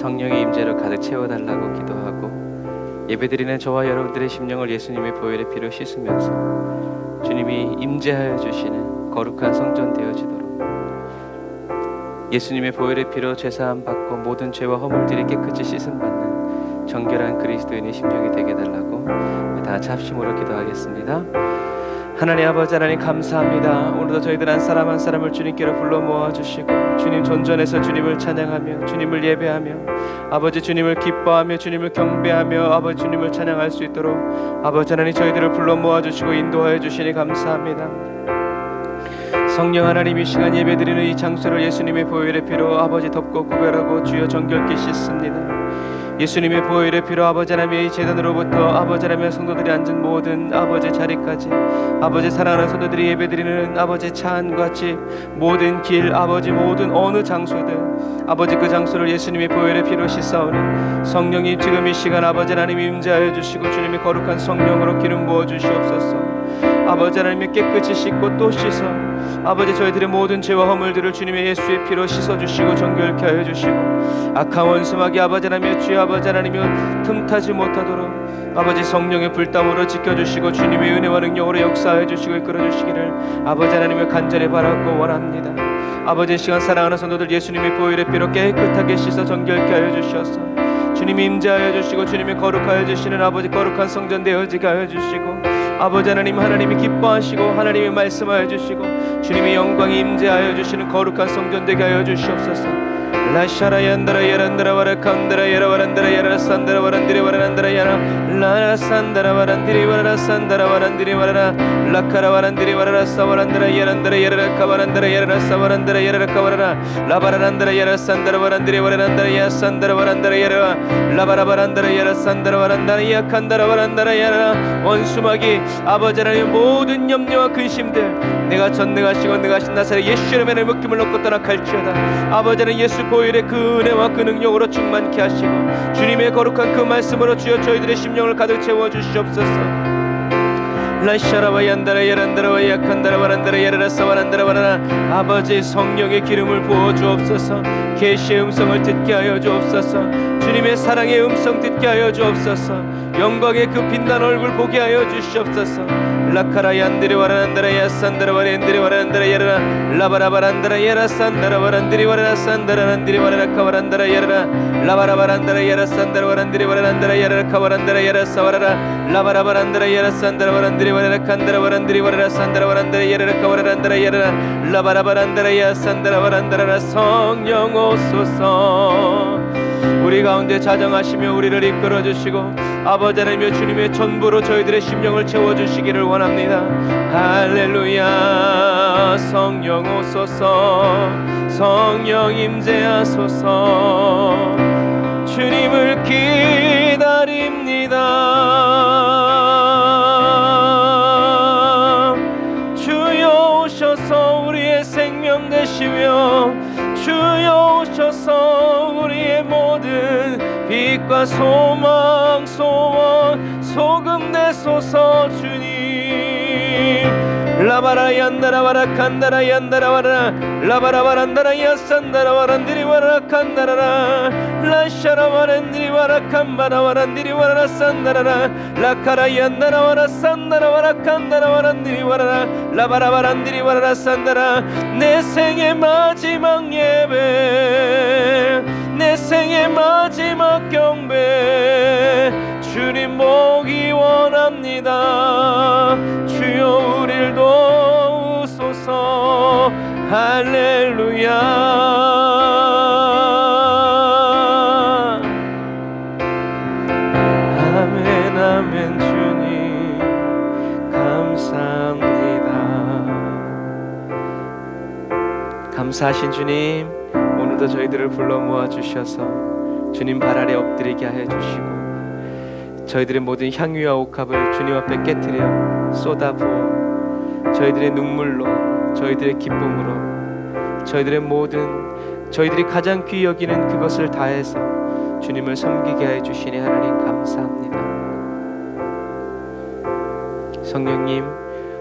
성령의 임재로 가득 채워달라고 기도하고, 예배드리는 저와 여러분들의 심령을 예수님의 보혈의 피로 씻으면서 주님이 임재하여 주시는 거룩한 성전 되어지도록, 예수님의 보혈의 피로 죄사함 받고 모든 죄와 허물들이 깨끗이 씻음 받는 정결한 그리스도인의 심령이 되게 해달라고 다 같이 합심으로 기도하겠습니다. 하나님 아버지, 하나님 감사합니다. 오늘도 저희들 한 사람 한 사람을 주님께로 불러 모아주시고 주님 존전에서 주님을 찬양하며 주님을 예배하며 아버지 주님을 기뻐하며 주님을 경배하며 아버지 주님을 찬양할 수 있도록 아버지 하나님 저희들을 불러 모아주시고 인도하여 주시니 감사합니다. 성령 하나님, 이 시간 예배드리는 이 장소를 예수님의 보혈의 피로 아버지 덮고 구별하고 주여 정결케 씻습니다. 예수님의 보혈의 피로 아버지 하나님의 이 제단으로부터 아버지 하나님의 성도들이 앉은 모든 아버지 자리까지, 아버지 사랑하는 성도들이 예배드리는 아버지 차 안과 집, 모든 길, 아버지 모든 어느 장소든 아버지 그 장소를 예수님의 보혈의 피로 씻사오니 성령이 지금 이 시간 아버지 하나님 임재하여 주시고 주님의 거룩한 성령으로 기름 부어 주시옵소서. 아버지 하나님의 깨끗이 씻고 또 씻어 아버지 저희들의 모든 죄와 허물들을 주님의 예수의 피로 씻어주시고 정결케 하여 주시고 악한 원수마귀 아버지 하나님의 주여 아버지 하나님의 틈타지 못하도록 아버지 성령의 불담으로 지켜주시고 주님의 은혜와 능력으로 역사하여 주시고 이끌어 주시기를 아버지 하나님을 간절히 바라고 원합니다. 아버지 시간 사랑하는 성도들 예수님의 보혈의 피로 깨끗하게 씻어 정결케 하여 주셔서 주님이 임재하여 주시고 주님이 거룩하여 주시는 아버지 거룩한 성전 되어지게 하여 주시고 아버지 하나님, 하나님이 기뻐하시고 하나님이 말씀하여 주시고 주님의 영광이 임재하여 주시는 거룩한 성전 되게 하여 주시옵소서. 라샤라얀다라 야란다라 와라칸다라 야라와란다라 야라산다라 와란디리 와란다라 야라 라산다라 와란디리 와라 산다라 와란디리 와라 라카라 와란디리 와라 사와란다라 야란다라 야라카 와란다라 야라사 와란다라 야라카 와라 라바란다라 야라산다라 와란디리 와란다라 야산다라 와란다라 야라 라바라바란다라 야라산다라 와란다라 야칸다라 와란다라 야라 원수마귀 아버지 하나님 모든 염려와 근심들 내가 전능하시고 능하신 나사렛 예수 이름의 묶임을 놓고 떠나갈지어다. 아버지 하나님 예수 보혈의 그 은혜와 그 능력으로 충만케 하시고 주님의 거룩한 그 말씀으로 주여 저희들의 심령을 가득 채워주시옵소서. 라샤라와 얀다라 야란다라와 야칸다라 와란다라 야라라사 와란다라 와라라 아버지 성령의 기름을 부어 주옵소서. 계시의 음성을 듣게 하여 주옵소서. 주님의 사랑의 음성 듣게 하여 주옵소서. 영광의 그 빛난 얼굴 보게 하여 주시옵소서. 라카라 얀드리 와란다라 야산다라 와란드리 와란다라 야라 라바라바란다라 야라산다라 와란드리 와라산다라 란드리 와라카 와란다라 야라 라바라바란다라 야라산다라 와란드리 와란다라 야라카 와란다라 야라사 와라라 라바라바란다라 야라산다라 와란드리 와라칸다라 와란드리 와라산다라 와란다라 야라카 와란다라 야라 라바라바란다라 야산다라 와란다라 성령 오소서. 우리 가운데 자정하시며 우리를 이끌어 주시고 아버지 하나님의 주님의 전부로 저희들의 심령을 채워주시기를 원합니다. 할렐루야. 성령 오소서. 성령 임재하소서. 주님을 기다립니다. 주여 오셔서 우리의 생명 되시며 주여 오셔서 우리의 모든 빛과 소망 소원 소금 내소서. 주님 라바라 얀다라 와라 칸다라 얀다라 와라 라바라 와란다라 야산다라 와란디리 와라 칸다라라 라샤라 와란디리 와라 칸바라 와란디리 와라 산다라라 라카라 얀다라 와라 산다라 와라 칸다라 와란디리 와라 라바라 와란디리 와라 산다라. 내 생의 마지막 예배 내 생의 마지막 경배 주님 보기 원합니다. 주여 우릴 도우소서. 할렐루야. 아멘 아멘. 주님 감사합니다. 감사하신 주님, 오늘도 저희들을 불러 모아 주셔서 주님 발 아래 엎드리게 하여 주시고 저희들의 모든 향유와 옥합을 주님 앞에 깨트려 쏟아부어 저희들의 눈물로 저희들의 기쁨으로 저희들의 모든 저희들이 가장 귀히 여기는 그것을 다해서 주님을 섬기게 하여 주시니 하나님 감사합니다. 성령님,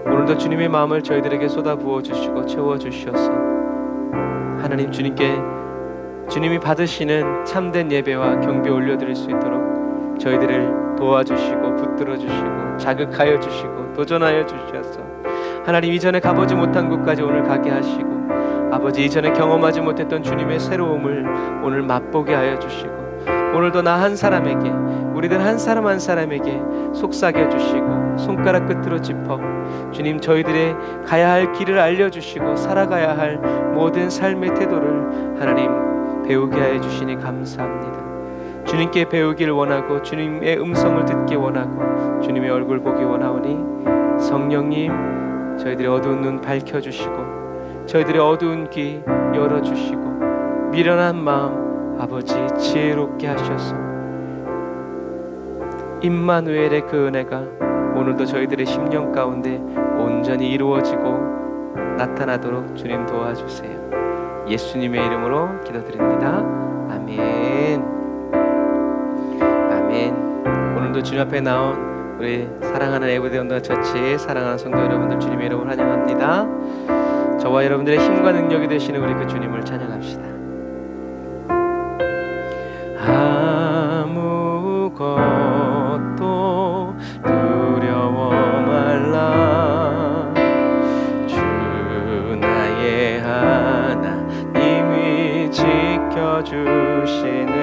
오늘도 주님의 마음을 저희들에게 쏟아부어 주시고 채워 주셔서 하나님 주님께 주님이 받으시는 참된 예배와 경배 올려드릴 수 있도록 저희들을 도와주시고 붙들어 주시고 자극하여 주시고 도전하여 주셔서 하나님 이전에 가보지 못한 곳까지 오늘 가게 하시고 아버지 이전에 경험하지 못했던 주님의 새로움을 오늘 맛보게 하여 주시고 오늘도 나 한 사람에게 우리들 한 사람 한 사람에게 속삭여 주시고 손가락 끝으로 짚어 주님 저희들의 가야 할 길을 알려주시고 살아가야 할 모든 삶의 태도를 하나님 배우게 하여 주시니 감사합니다. 주님께 배우길 원하고 주님의 음성을 듣기 원하고 주님의 얼굴 보기 원하오니 성령님 저희들의 어두운 눈 밝혀주시고 저희들의 어두운 귀 열어주시고 미련한 마음 아버지 지혜롭게 하셔서 임마누엘의 그 은혜가 오늘도 저희들의 심령 가운데 온전히 이루어지고 나타나도록 주님 도와주세요. 예수님의 이름으로 기도드립니다. 아멘. 아멘. 오늘도 주님 앞에 나온 우리 사랑하는 에브대 온더 처치 사랑하는 성도 여러분들 주님의 이름으로 환영합니다. 저와 여러분들의 힘과 능력이 되시는 우리 그 주님을 찬양합시다. 아무것도 두려워 말라. 주 나의 하나님이 지켜주시네.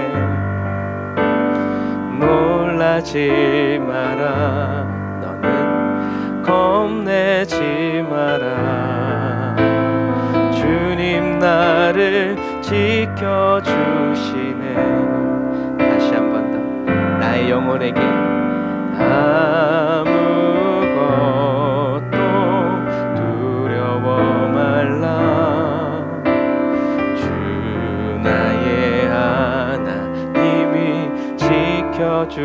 놀라지 마라. 너는 겁내지 마라. 주님 나를 지켜주시네. 다시 한 번 더 나의 영혼에게 아무것도 두려워 말라. 주 나의 하나님이 지켜주시네.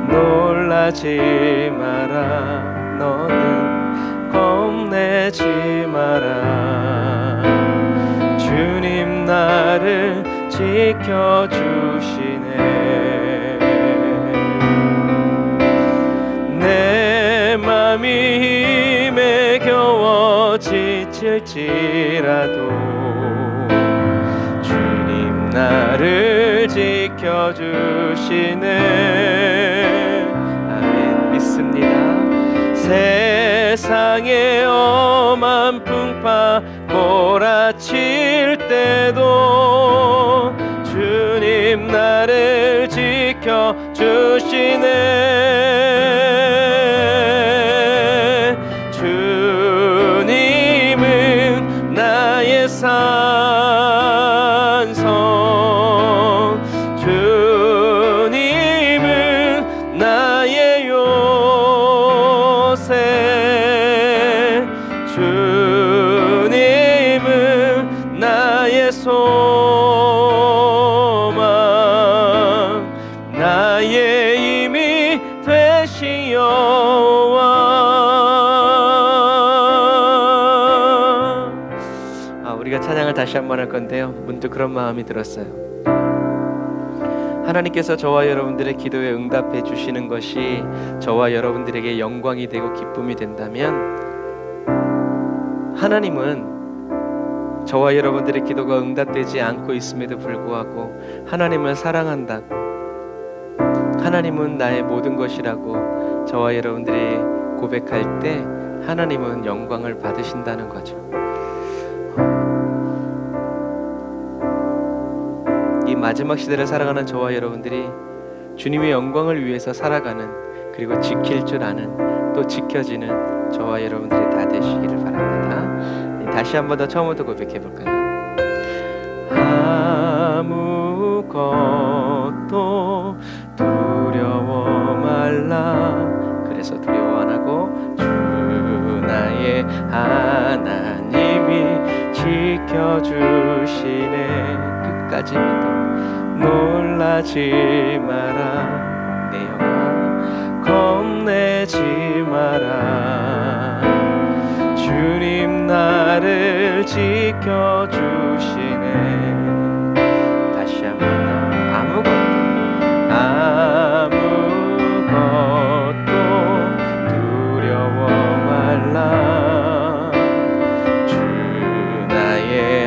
놀라지 마라. 너는 겁내지 마라. 주님 나를 지켜주시네. 내 맘이 힘에 겨워 지칠지라도 주님 나를 지켜주시네. 아멘. 믿습니다. 세상의 엄한 풍파 몰아칠 때도 주님 나를 지켜주시네. 주님은 나의 산성. 주님은 나의 요새. 주님은 나의 소망. 나의 힘이 되신 여호와. 우리가 찬양을 다시 한번 할 건데요, 문득 그런 마음이 들었어요. 하나님께서 저와 여러분들의 기도에 응답해 주시는 것이 저와 여러분들에게 영광이 되고 기쁨이 된다면 하나님은 저와 여러분들의 기도가 응답되지 않고 있음에도 불구하고 하나님을 사랑한다고, 하나님은 나의 모든 것이라고 저와 여러분들이 고백할 때 하나님은 영광을 받으신다는 거죠. 이 마지막 시대를 살아가는 저와 여러분들이 주님의 영광을 위해서 살아가는, 그리고 지킬 줄 아는, 또 지켜지는 저와 여러분들이 다 되시기를 바랍니다. 다시 한 번 더 처음부터 고백해 볼까요? 아무것도 두려워 말라. 그래서 두려워 안 하고 주 나의 하나님이 지켜주시네. 끝까지 믿어. 놀라지 마라. 내 영혼 겁내지 마라. 주님 나를 지켜주시네. 다시 한번 아무것도 두려워 말라. 주 나의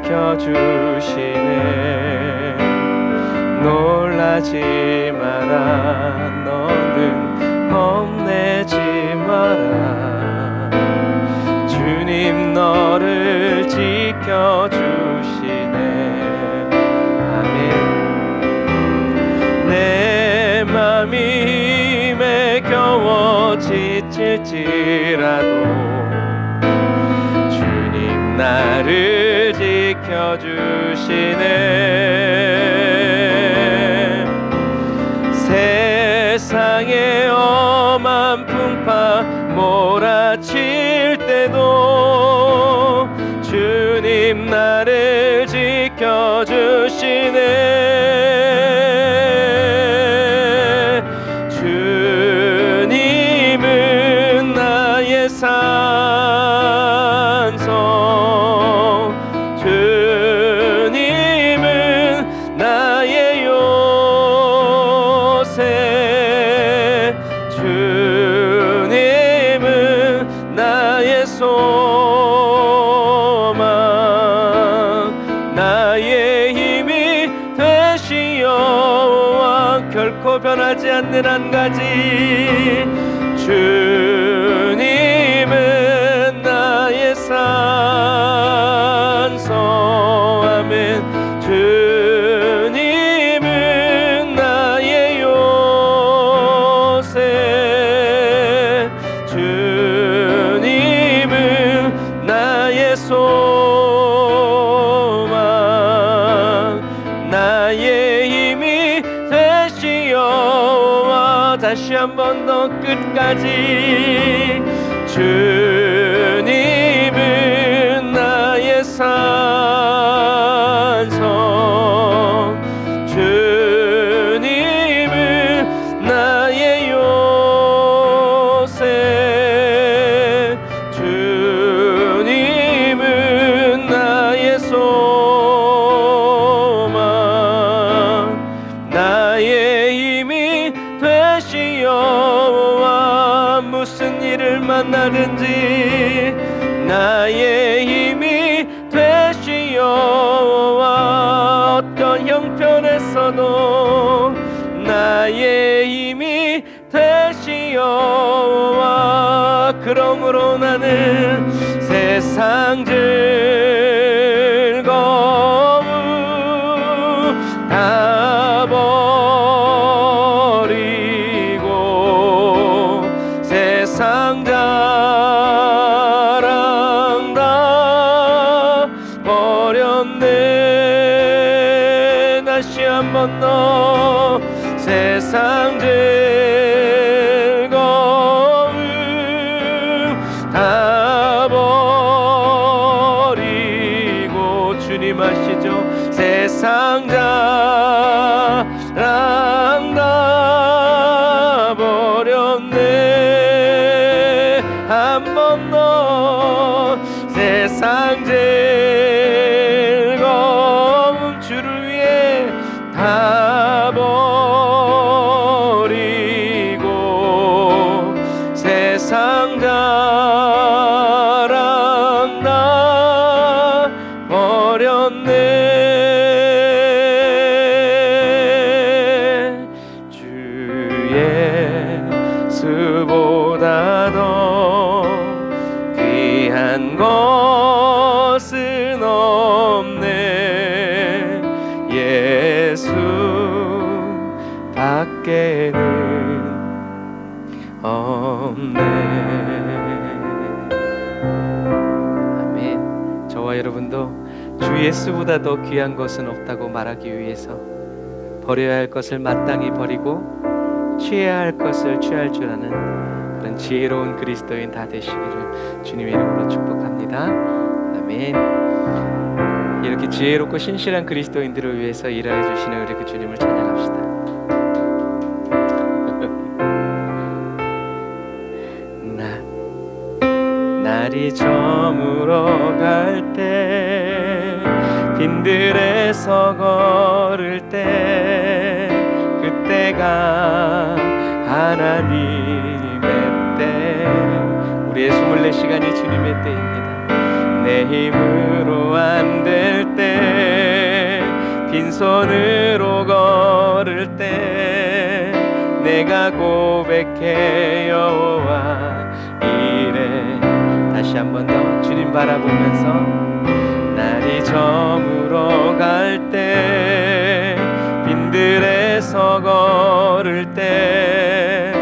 지켜주시네. 놀라지 마라, 너는 겁내지 마라. 주님 너를 지켜주시네. 아멘. 내 맘이 매겨워 지칠지라도 주님 나를 지켜주시네. 세상의 엄한 풍파 몰아칠 때도 주님 나를 지켜주시네. 주님은 나의 산성, 주님은 나의 요새, 주님은 나의 소망, 나의 힘이 되시어 결코 변하지 않는 한 가지. 주님은 나의 산성, 아멘. 주님은 나의 요새, 주님은 나의 소망, 나의 힘이 되시어. 다시 한 번 더 끝까지. 주님은 나의 산성, 주님은 나의 요새, 주님은 나의 소망, 나의 힘이 되시어. 무슨 일을 만나든지 나의 힘이 되시어. 어떤 형편에서도 나의 힘이 되시어. 그러므로 나는 세상 즐거움 다 버리고 세상 자랑 다 버렸네. 다시 한 번 더. 세상 즐거움 다 버리고 주님 아시죠? 세상 자랑 다 버렸네. 한 번 더. 세상 즐거움 주를 위해 다 버리고 세상 자랑 다 버렸네. 주 예수보다 더 귀한 것은 없네. 예수 밖에는 없네. 아멘. 저와 여러분도 주 예수보다 더 귀한 것은 없다고 말하기 위해서 버려야 할 것을 마땅히 버리고 취해야 할 것을 취할 줄 아는 그런 지혜로운 그리스도인 다 되시기를 주님의 이름으로 축복합니다. 아멘. 이렇게 지혜롭고 신실한 그리스도인들을 위해서 일하여 주시는 우리 그 주님을 찬양합시다. 날이 저물어 갈 때 빈들에서 걸을 때 그때가 하나님의 때, 우리의 24시간이 주님의 때입니다. 내 힘으로 안 될 때 빈손으로 걸을 때 내가 고백해 여호와 이래. 다시 한 번 더 주님 바라보면서 날이 저물어 갈 때 빈들에서 걸을 때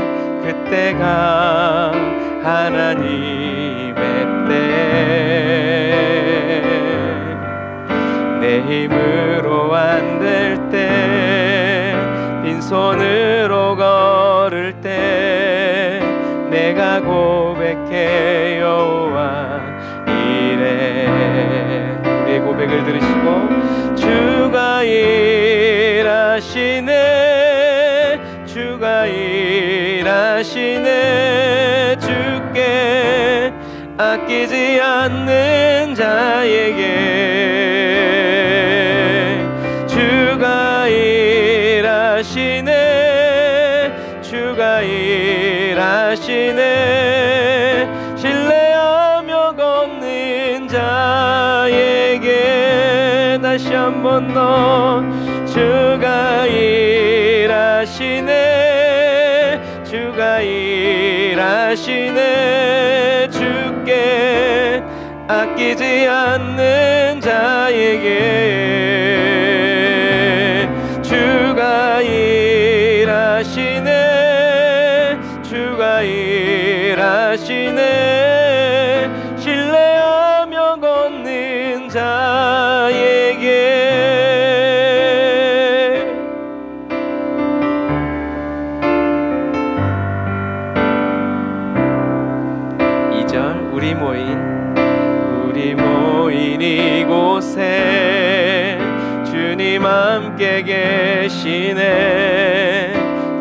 그때가 하나님의 때. 내 힘으로 안 될 때 빈손으로 걸을 때 내가 고백해 여호와 이래. 우리의 고백을 들으시고 주가 일하시네 주가 일하시네 주께 아끼지 않는 자에게 주가 일하시네 주가 일하시네 신뢰하며 걷는 자에게. 다시 한 번 더 주가 일하시네 주가 일하시네 주께 아끼지 않는 자에게 주가 일하시네 주가 일하시네 신뢰하며 걷는 자에게. 2절 우리 모인 이곳에 주님 함께 계시네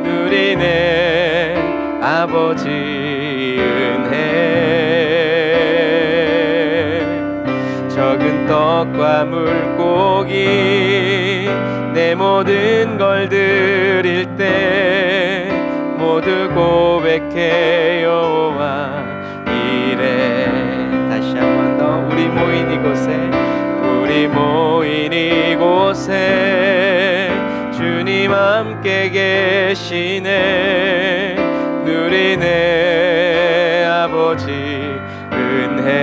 누리네 아버지 은혜. 적은 떡과 물고기 내 모든 걸 드릴 때 모두 고백해 여호와 이래. 다시 한 번 더 우리 모인 이곳에 주님 함께 계시네 누리네 아버지 은혜.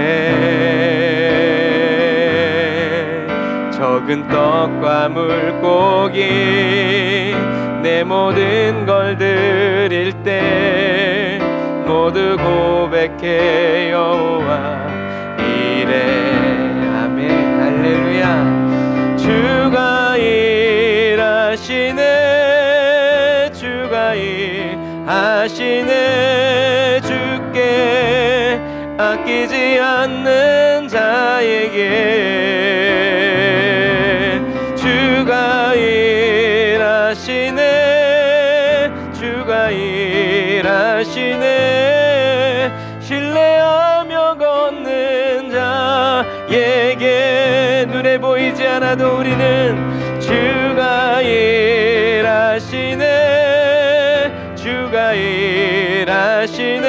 적은 떡과 물고기 내 모든 걸 드릴 때 모두 고백해 여호와 이래. 아멘 할렐루야. 주가 일하시네 주가 일하시네 주께 아끼지 않는 자에게 주가 일하시네 주가 일하시네 신뢰하며 걷는 자에게. 눈에 보이지 않아도 우리는 주가 일하시네 주가 일하시네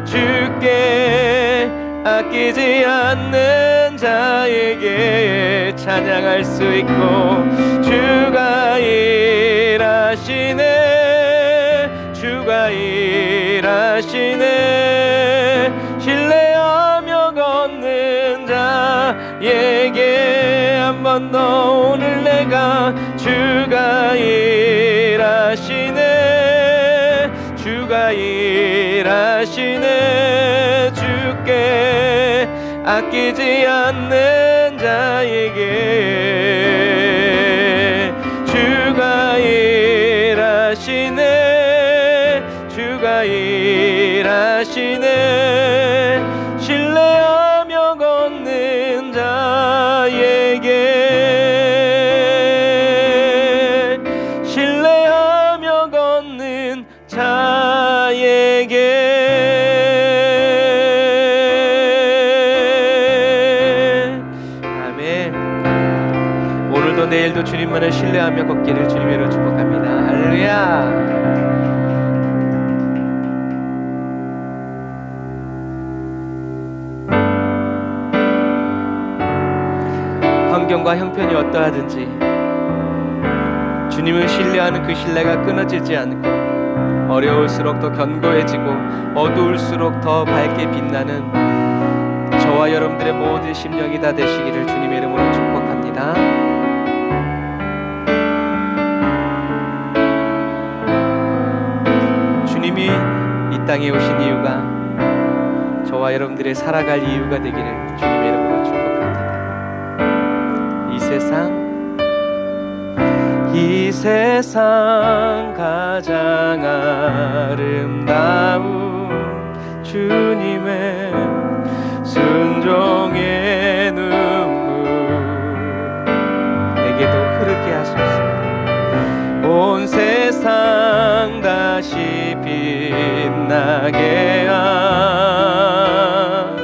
주께 아끼지 않는 자에게 찬양할 수 있고 주가 일하시네 주가 일하시네 신뢰하며 걷는 자에게. 한 번 더 오늘 내가 주가 일하시네 주가 일하시네 주께 아끼지 않는 자에게 주가 일하시네 주가 일하시네 신뢰하며 걷는 자에게 신뢰하며 걷는 자에게. 아멘. 오늘도 내일도 주님만을 신뢰하며 걷기를 주님으로 축복합니다. 할렐루야. 환경과 형편이 어떠하든지 주님을 신뢰하는 그 신뢰가 끊어지지 않고 어려울수록 더 견고해지고 어두울수록 더 밝게 빛나는 저와 여러분들의 모든 심령이 다 되시기를 주님의 이름으로 축복합니다. 주님이 이 땅에 오신 이유가 저와 여러분들의 살아갈 이유가 되기를 주님의 이름으로 축복합니다. 이 세상 가장 아름다운 주님의 순종의 눈물 내게도 흐르게 하소서. 온 세상 다시 빛나게 한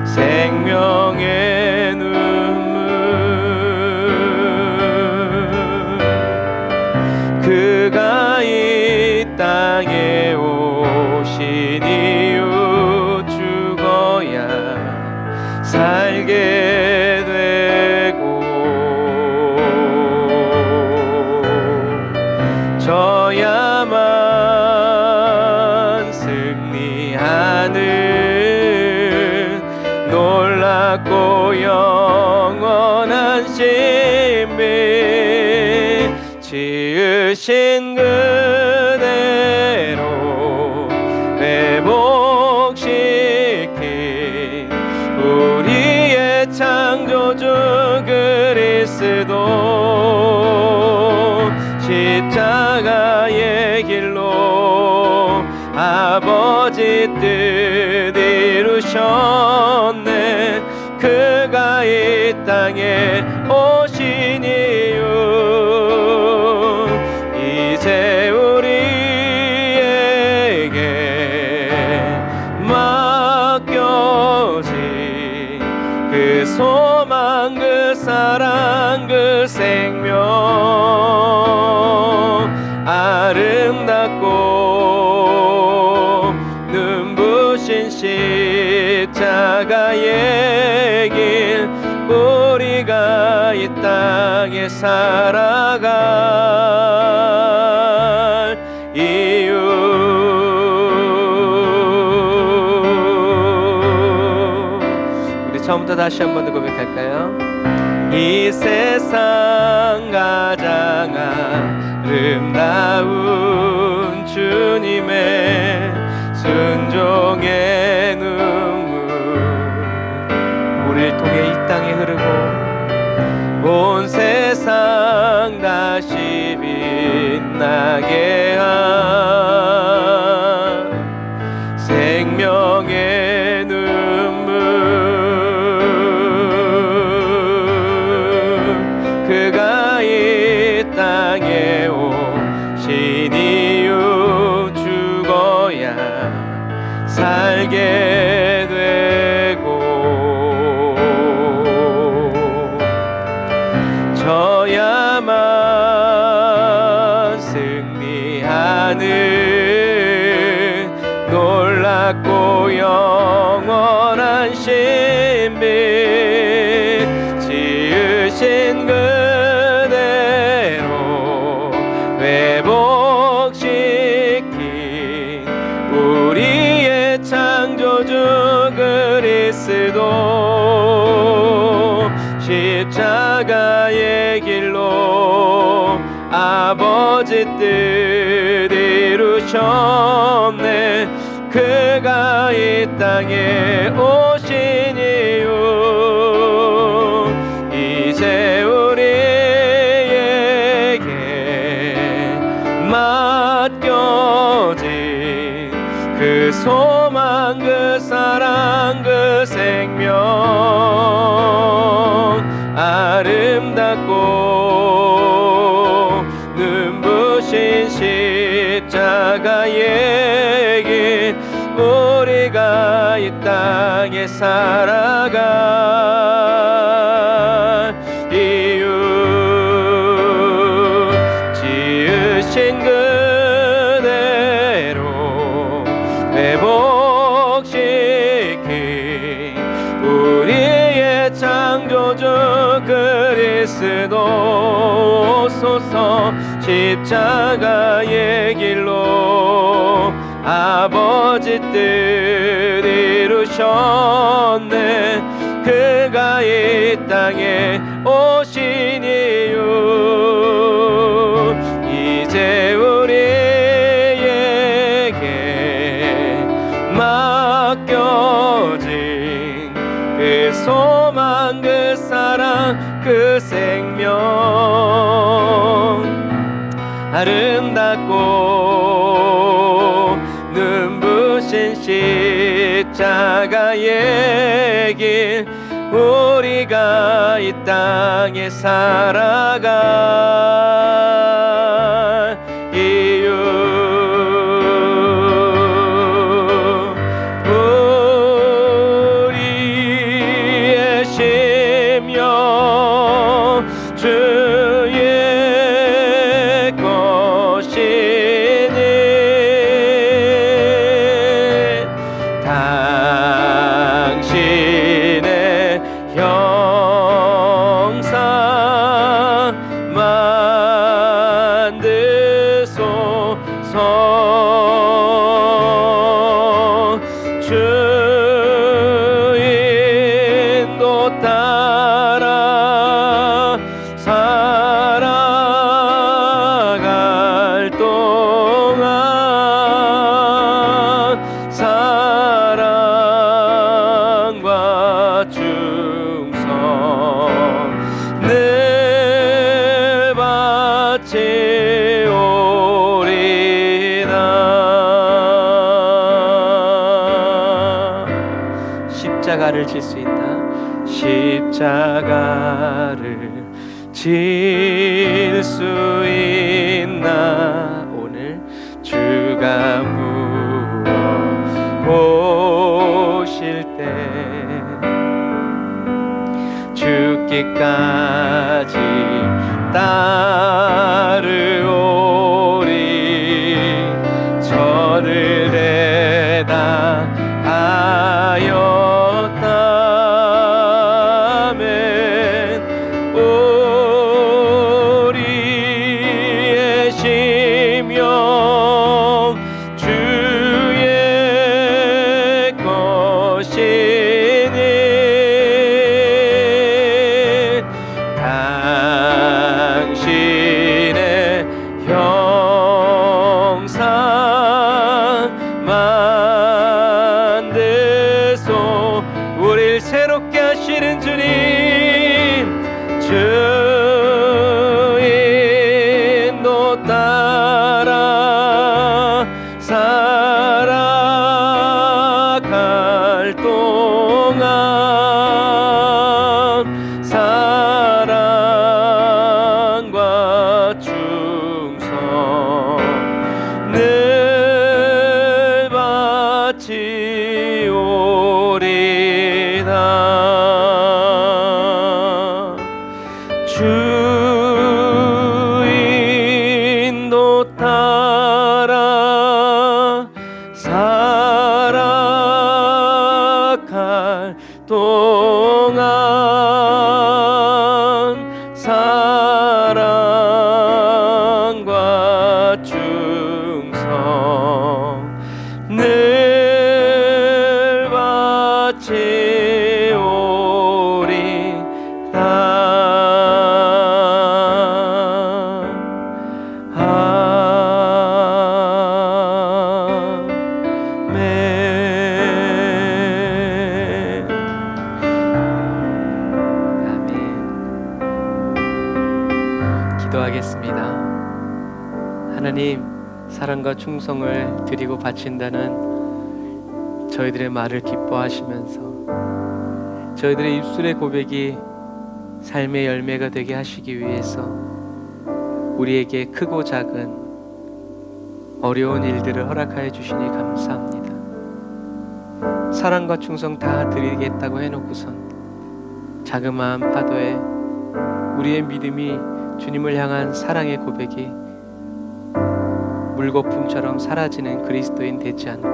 생명의 눈물, 그가 이 땅에 오신 이유 죽어야 살게 되고 저야만 승리하는 놀랍고 영원한 신비, 지으신 그대로 회복시킨 우리의 창조주 그리스도, 십자가의 길로 아버지 뜻 이루셨네. 그가 이 땅에 오신 이유 이제 우리에게 맡겨진 그 소망, 그 사랑, 그 생명, 아름답고 눈부신 십자가의 길, 우리가 이 땅에 살아갈 이유. 우리 처음부터 다시 한 번 더 고백할까요? 이 세상 가장 아름다운 주님의 순종의 눈물, 우리를 통해 이 땅에 흐르고 온 세상 다시 빛나게 한 생명의 눈물, 그가 이 땅에 오신 이유 죽어야 살게 되고 저야만 승리하는 놀랍고 영원한 신비, 지으신 그대로 회복시킨 우리의 창조주 그리스도, 십자가의 길로 아버지 뜻 이루셨네. 그가 이 땅에 오신 이유 이제 우리에게 맡겨진 그 소망, 그 사랑, 그 생명, 아름답고 눈부신 십자가의 길, 우리가 이 땅에 살아갈 이유, 지으신 그대로 회복시킨 우리의 창조주 그리스도, 쓰도소서. 십자가의 길로 아버지 뜻 이루셨네. 그가 이 땅에 오신 이유 이제 우리에게 맡겨진 그 소망, 그 사랑, 그 생명, 아름답고 눈부신 십자가의 길, 우리가 이 땅에 살아갈 이유, 우리의 심령 주의 것이니 당신의 형상 만드소서. 주 인도 따라 살아갈 동안 사랑과 충성 늘 바치오리다. 십자가를 질 수 있나? 십자가를 질 수 있나? 오늘 주가 물어보실 때 죽기까지 따르오리. 저를 대답하였다면 우리의 심령 주의 것이니 당신의 형상 만드소. 우릴 새롭게 하시는 주님, 주 인도 따라 살아갈 동안 사랑과 충성 늘 바치오리다. 주 인도 따라 살아갈 동안 사랑과 충성 늘 기도하겠습니다. 하나님, 사랑과 충성을 드리고 바친다는 저희들의 말을 기뻐하시면서 저희들의 입술의 고백이 삶의 열매가 되게 하시기 위해서 우리에게 크고 작은 어려운 일들을 허락하여 주시니 감사합니다. 사랑과 충성 다 드리겠다고 해놓고선 자그마한 파도에 우리의 믿음이 주님을 향한 사랑의 고백이 물거품처럼 사라지는 그리스도인 되지 않고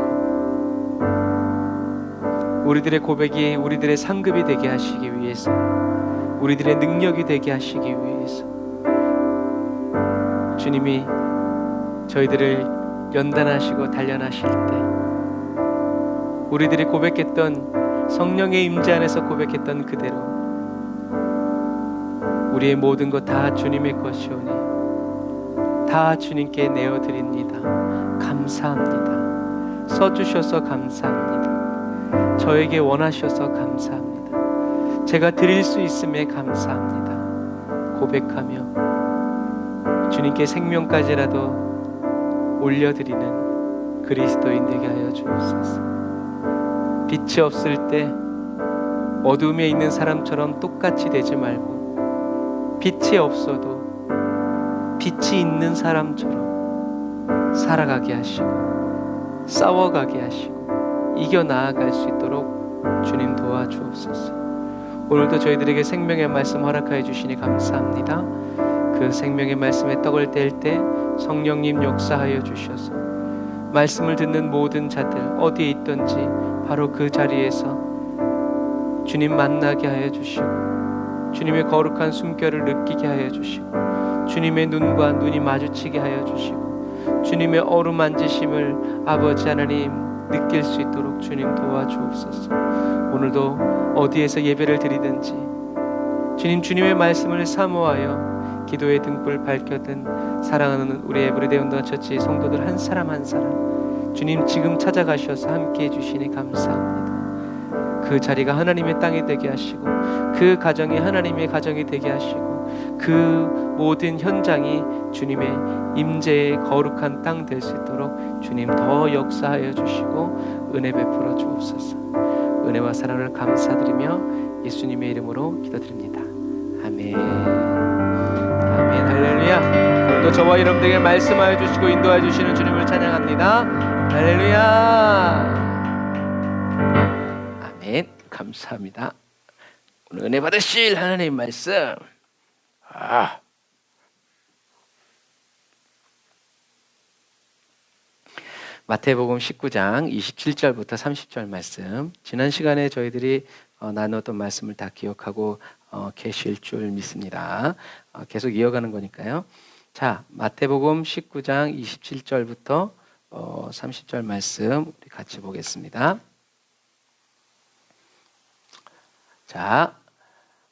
우리들의 고백이 우리들의 상급이 되게 하시기 위해서 우리들의 능력이 되게 하시기 위해서 주님이 저희들을 연단하시고 단련하실 때 우리들이 고백했던 성령의 임재 안에서 고백했던 그대로 우리의 모든 것 다 주님의 것이오니 다 주님께 내어드립니다. 감사합니다. 써주셔서 감사합니다. 저에게 원하셔서 감사합니다. 제가 드릴 수 있음에 감사합니다. 고백하며 주님께 생명까지라도 올려드리는 그리스도인 되게 하여 주옵소서. 빛이 없을 때 어둠에 있는 사람처럼 똑같이 되지 말고 빛이 없어도 빛이 있는 사람처럼 살아가게 하시고 싸워가게 하시고 이겨 나아갈 수 있도록 주님 도와주옵소서. 오늘도 저희들에게 생명의 말씀 허락하여 주시니 감사합니다. 그 생명의 말씀에 떡을 뗄 때 성령님 역사하여 주셔서 말씀을 듣는 모든 자들 어디에 있든지 바로 그 자리에서 주님 만나게 하여 주시고 주님의 거룩한 숨결을 느끼게 하여 주시고 주님의 눈과 눈이 마주치게 하여 주시고 주님의 어루만지심을 아버지 하나님 느낄 수 있도록 주님 도와주옵소서. 오늘도 어디에서 예배를 드리든지 주님 주님의 말씀을 사모하여 기도의 등불 밝혀든 사랑하는 우리 에브리데이 운동화 처치 성도들 한 사람 한 사람 주님 지금 찾아가셔서 함께해 주시니 감사합니다. 그 자리가 하나님의 땅이 되게 하시고 그 가정이 하나님의 가정이 되게 하시고 그 모든 현장이 주님의 임재의 거룩한 땅 될 수 있도록 주님 더 역사하여 주시고 은혜 베풀어 주옵소서. 은혜와 사랑을 감사드리며 예수님의 이름으로 기도드립니다. 아멘. 아멘. 할렐루야. 오늘도 저와 여러분들에게 말씀하여 주시고 인도하여 주시는 주님을 찬양합니다. 할렐루야. 아멘. 감사합니다. 오늘 은혜 받으실 하나님 말씀. 마태복음 19장 27절부터 30절 말씀. 지난 시간에 저희들이 나눴던 말씀을 다 기억하고 계실 줄 믿습니다. 계속 이어가는 거니까요. 자, 마태복음 19장 27절부터 30절 말씀 우리 같이 보겠습니다. 자,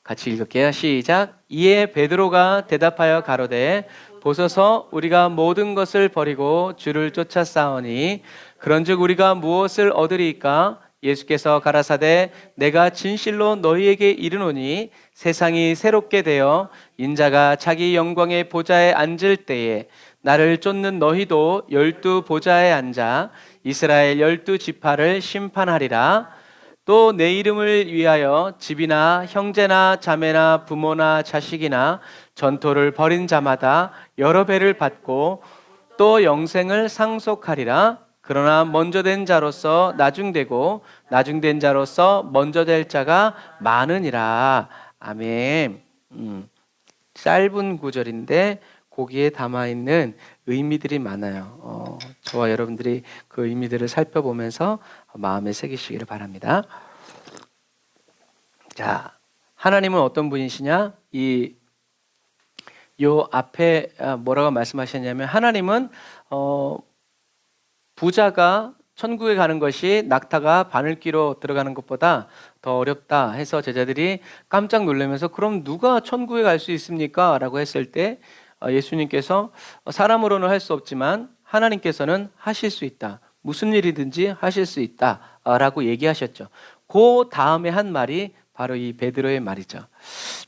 같이 읽을게요. 시작. 이에 베드로가 대답하여 가로되 보소서 우리가 모든 것을 버리고 주를 쫓아 싸우니 그런즉 우리가 무엇을 얻으리이까? 예수께서 가라사대 내가 진실로 너희에게 이르노니 세상이 새롭게 되어 인자가 자기 영광의 보좌에 앉을 때에 나를 쫓는 너희도 12 보좌에 앉아 이스라엘 12 지파를 심판하리라. 또 내 이름을 위하여 집이나 형제나 자매나 부모나 자식이나 전토를 벌인 자마다 여러 배를 받고 또 영생을 상속하리라. 그러나 먼저 된 자로서 나중되고 나중된 자로서 먼저 될 자가 많으니라. 아멘. 짧은 구절인데 거기에 담아있는 의미들이 많아요. 저와 여러분들이 그 의미들을 살펴보면서 마음에 새기시기를 바랍니다. 자, 하나님은 어떤 분이시냐? 요 앞에 뭐라고 말씀하셨냐면 하나님은 부자가 천국에 가는 것이 낙타가 바늘귀로 들어가는 것보다 더 어렵다 해서 제자들이 깜짝 놀라면서 그럼 누가 천국에 갈 수 있습니까? 라고 했을 때 예수님께서 사람으로는 할 수 없지만 하나님께서는 하실 수 있다. 무슨 일이든지 하실 수 있다 라고 얘기하셨죠. 그 다음에 한 말이 바로 이 베드로의 말이죠.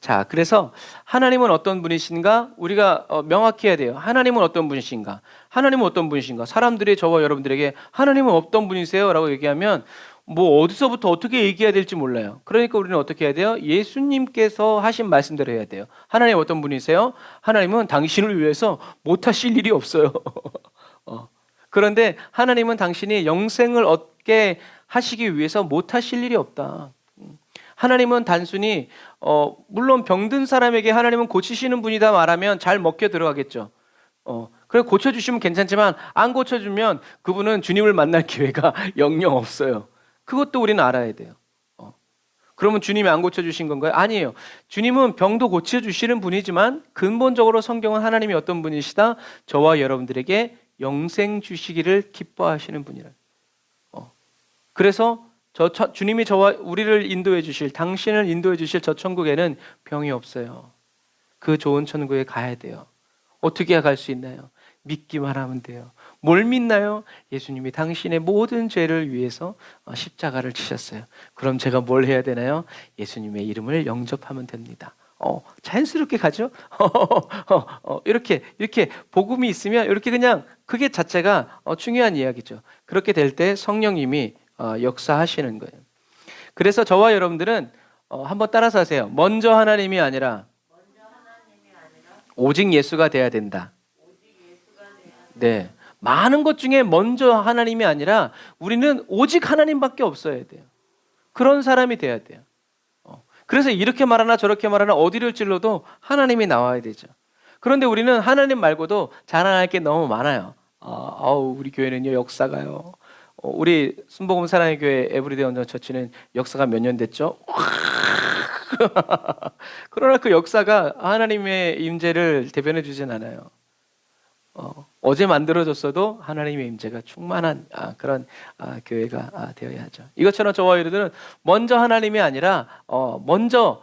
자, 그래서 하나님은 어떤 분이신가? 우리가 명확히 해야 돼요. 하나님은 어떤 분이신가? 하나님은 어떤 분이신가? 사람들이 저와 여러분들에게 하나님은 어떤 분이세요? 라고 얘기하면 뭐 어디서부터 어떻게 얘기해야 될지 몰라요. 그러니까 우리는 어떻게 해야 돼요? 예수님께서 하신 말씀대로 해야 돼요. 하나님 어떤 분이세요? 하나님은 당신을 위해서 못하실 일이 없어요. 그런데 하나님은 당신이 영생을 얻게 하시기 위해서 못하실 일이 없다. 하나님은 단순히 물론 병든 사람에게 하나님은 고치시는 분이다 말하면 잘 먹혀 들어가겠죠. 그래 고쳐주시면 괜찮지만 안 고쳐주면 그분은 주님을 만날 기회가 영영 없어요. 그것도 우리는 알아야 돼요. 그러면 주님이 안 고쳐주신 건가요? 아니에요. 주님은 병도 고쳐주시는 분이지만 근본적으로 성경은 하나님이 어떤 분이시다? 저와 여러분들에게 영생 주시기를 기뻐하시는 분이라. 그래서 주님이 저와 우리를 인도해 주실, 당신을 인도해 주실 저 천국에는 병이 없어요. 그 좋은 천국에 가야 돼요. 어떻게 갈 수 있나요? 믿기만 하면 돼요. 뭘 믿나요? 예수님이 당신의 모든 죄를 위해서 십자가를 지셨어요. 그럼 제가 뭘 해야 되나요? 예수님의 이름을 영접하면 됩니다. 자연스럽게 가죠. 이렇게 복음이 있으면 이렇게 그냥 그게 자체가 중요한 이야기죠. 그렇게 될 때 성령님이 역사하시는 거예요. 그래서 저와 여러분들은 한번 따라서 하세요. 먼저 하나님이 아니라 오직 예수가 돼야 된다. 네, 많은 것 중에 먼저 하나님이 아니라 우리는 오직 하나님밖에 없어야 돼요. 그런 사람이 돼야 돼요. 그래서 이렇게 말하나 저렇게 말하나 어디를 찔러도 하나님이 나와야 되죠. 그런데 우리는 하나님 말고도 자랑할 게 너무 많아요. 우리 교회는요 역사가요. 우리 순복음 사랑의 교회 에브리데이 원정 처치는 역사가 몇 년 됐죠? 그러나 그 역사가 하나님의 임재를 대변해 주진 않아요. 어제 만들어졌어도 하나님의 임재가 충만한 그런 교회가 되어야 하죠. 이것처럼 저와 여러분들은 먼저 하나님이 아니라 먼저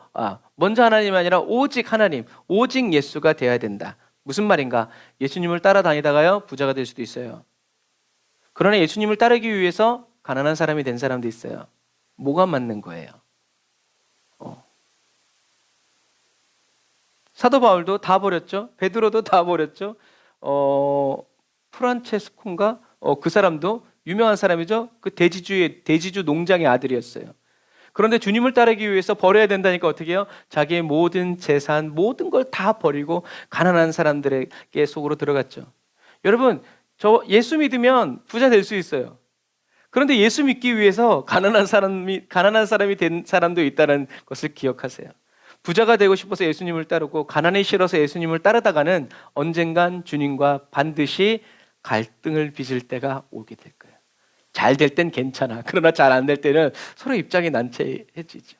하나님이 아니라 오직 하나님, 오직 예수가 되어야 된다. 무슨 말인가? 예수님을 따라다니다가요 부자가 될 수도 있어요. 그러나 예수님을 따르기 위해서 가난한 사람이 된 사람도 있어요. 뭐가 맞는 거예요? 사도 바울도 다 버렸죠. 베드로도 다 버렸죠. 프란체스코인가? 그 사람도 유명한 사람이죠. 그 대지주 농장의 아들이었어요. 그런데 주님을 따르기 위해서 버려야 된다니까 어떻게 해요? 자기의 모든 재산, 모든 걸 다 버리고 가난한 사람들에게 속으로 들어갔죠. 여러분, 저 예수 믿으면 부자 될 수 있어요. 그런데 예수 믿기 위해서 가난한 사람이 된 사람도 있다는 것을 기억하세요. 부자가 되고 싶어서 예수님을 따르고 가난이 싫어서 예수님을 따르다가는 언젠간 주님과 반드시 갈등을 빚을 때가 오게 될 거예요. 잘 될 땐 괜찮아. 그러나 잘 안 될 때는 서로 입장이 난처해지죠.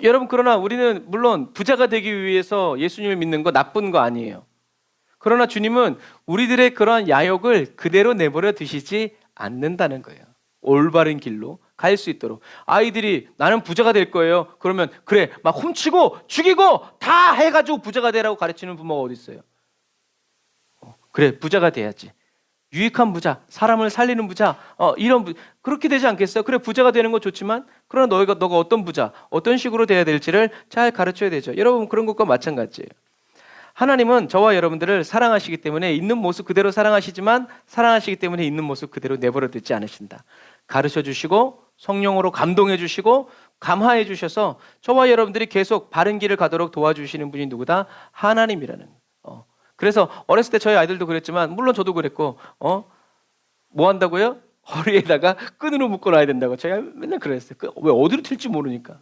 여러분, 그러나 우리는 물론 부자가 되기 위해서 예수님을 믿는 거 나쁜 거 아니에요. 그러나 주님은 우리들의 그러한 야욕을 그대로 내버려 두시지 않는다는 거예요. 올바른 길로 갈 수 있도록. 아이들이 나는 부자가 될 거예요. 그러면 그래 막 훔치고 죽이고 다 해가지고 부자가 되라고 가르치는 부모가 어디 있어요? 그래 부자가 돼야지. 유익한 부자, 사람을 살리는 부자, 그렇게 되지 않겠어요? 그래 부자가 되는 거 좋지만 그러나 너가 어떤 부자, 어떤 식으로 돼야 될지를 잘 가르쳐야 되죠. 여러분 그런 것과 마찬가지예요. 하나님은 저와 여러분들을 사랑하시기 때문에 있는 모습 그대로 사랑하시지만 사랑하시기 때문에 있는 모습 그대로 내버려 두지 않으신다. 가르쳐 주시고 성령으로 감동해 주시고 감화해 주셔서 저와 여러분들이 계속 바른 길을 가도록 도와주시는 분이 누구다? 하나님이라는 거예요. 그래서 어렸을 때 저희 아이들도 그랬지만 물론 저도 그랬고 뭐 한다고요? 허리에다가 끈으로 묶어놔야 된다고 제가 맨날 그랬어요. 왜 어디로 튈지 모르니까.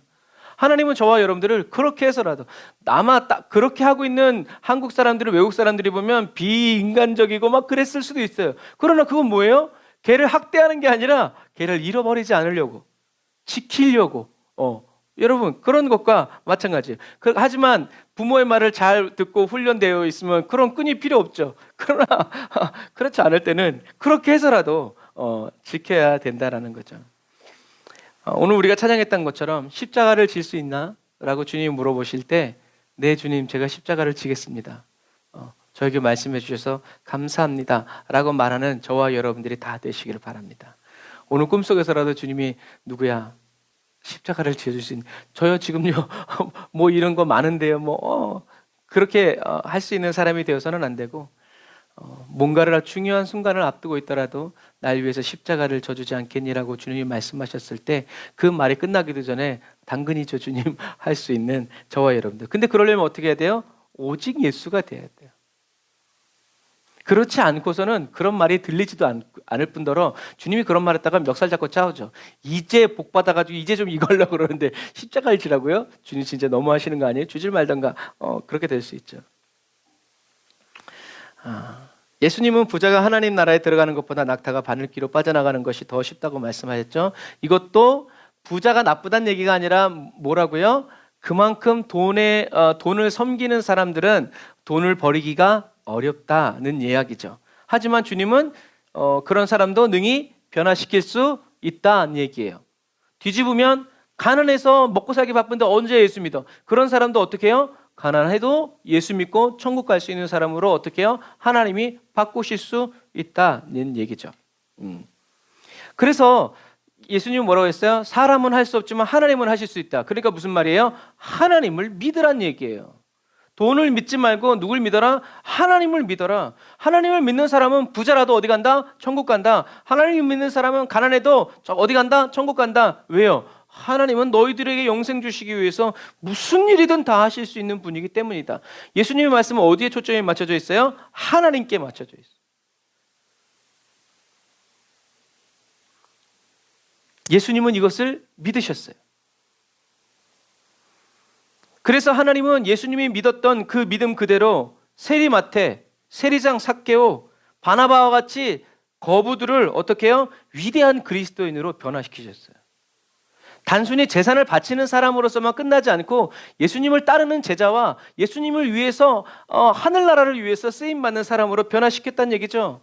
하나님은 저와 여러분들을 그렇게 해서라도 아마 딱 그렇게 하고 있는 한국 사람들을 외국 사람들이 보면 비인간적이고 막 그랬을 수도 있어요. 그러나 그건 뭐예요? 걔를 학대하는 게 아니라 걔를 잃어버리지 않으려고 지키려고 여러분 그런 것과 마찬가지예요. 하지만 부모의 말을 잘 듣고 훈련되어 있으면 그런 끈이 필요 없죠. 그러나 그렇지 않을 때는 그렇게 해서라도 지켜야 된다라는 거죠. 오늘 우리가 찬양했던 것처럼 십자가를 질 수 있나? 라고 주님이 물어보실 때 네 주님 제가 십자가를 지겠습니다. 저에게 말씀해 주셔서 감사합니다 라고 말하는 저와 여러분들이 다 되시기를 바랍니다. 오늘 꿈속에서라도 주님이 누구야? 십자가를 지어줄 수 있는 저요 지금요 뭐 이런 거 많은데요 그렇게 할 수 있는 사람이 되어서는 안 되고 뭔가를 중요한 순간을 앞두고 있더라도 날 위해서 십자가를 져주지 않겠니라고 주님이 말씀하셨을 때 그 말이 끝나기도 전에 당근이죠 주님 할 수 있는 저와 여러분들. 근데 그러려면 어떻게 해야 돼요? 오직 예수가 돼야 돼요. 그렇지 않고서는 그런 말이 들리지도 않을 뿐더러 주님이 그런 말 했다가 멱살 잡고 짜오죠. 이제 복 받아가지고 이제 좀 이걸려고 그러는데 십자가를 지라고요? 주님 진짜 너무 하시는 거 아니에요? 주질 말던가 그렇게 될 수 있죠. 예수님은 부자가 하나님 나라에 들어가는 것보다 낙타가 바늘귀로 빠져나가는 것이 더 쉽다고 말씀하셨죠. 이것도 부자가 나쁘다는 얘기가 아니라 뭐라고요? 그만큼 돈을 섬기는 사람들은 돈을 버리기가 어렵다는 이야기죠. 하지만 주님은 그런 사람도 능히 변화시킬 수 있다는 얘기예요. 뒤집으면 가난해서 먹고 살기 바쁜데 언제 예수 믿어? 그런 사람도 어떻게 해요? 가난해도 예수 믿고 천국 갈 수 있는 사람으로 어떻게 해요? 하나님이 바꾸실 수 있다는 얘기죠. 그래서 예수님은 뭐라고 했어요? 사람은 할 수 없지만 하나님은 하실 수 있다. 그러니까 무슨 말이에요? 하나님을 믿으란 얘기예요. 돈을 믿지 말고 누굴 믿어라? 하나님을 믿어라. 하나님을 믿는 사람은 부자라도 어디 간다? 천국 간다. 하나님을 믿는 사람은 가난해도 어디 간다? 천국 간다. 왜요? 하나님은 너희들에게 영생 주시기 위해서 무슨 일이든 다 하실 수 있는 분이기 때문이다. 예수님의 말씀은 어디에 초점이 맞춰져 있어요? 하나님께 맞춰져 있어요. 예수님은 이것을 믿으셨어요. 그래서 하나님은 예수님이 믿었던 그 믿음 그대로 세리마태, 세리장 삭개오, 바나바와 같이 거부들을 어떻게 해요? 위대한 그리스도인으로 변화시키셨어요. 단순히 재산을 바치는 사람으로서만 끝나지 않고 예수님을 따르는 제자와 예수님을 위해서 하늘나라를 위해서 쓰임받는 사람으로 변화시켰다는 얘기죠.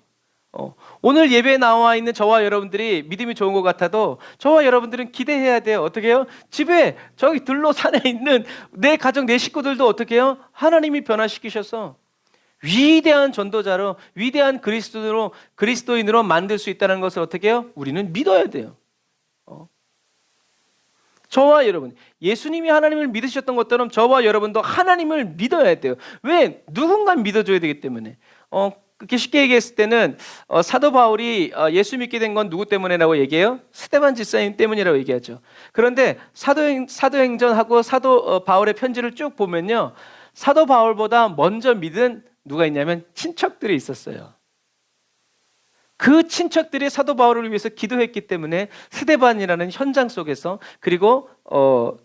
오늘 예배에 나와 있는 저와 여러분들이 믿음이 좋은 것 같아도 저와 여러분들은 기대해야 돼요. 어떻게 해요? 집에 저기 들로산에 있는 내 가정, 내 식구들도 어떻게 해요? 하나님이 변화시키셔서 위대한 전도자로, 위대한 그리스도인으로 만들 수 있다는 것을 어떻게 해요? 우리는 믿어야 돼요. 저와 여러분, 예수님이 하나님을 믿으셨던 것처럼 저와 여러분도 하나님을 믿어야 돼요. 왜? 누군가 믿어줘야 되기 때문에. 그렇게 쉽게 얘기했을 때는 사도 바울이 예수 믿게 된 건 누구 때문에라고 얘기해요? 스데반 집사님 때문이라고 얘기하죠. 그런데 사도행전하고 사도 바울의 편지를 쭉 보면요, 사도 바울보다 먼저 믿은 누가 있냐면 친척들이 있었어요. 그 친척들이 사도 바울을 위해서 기도했기 때문에 스데반이라는 현장 속에서, 그리고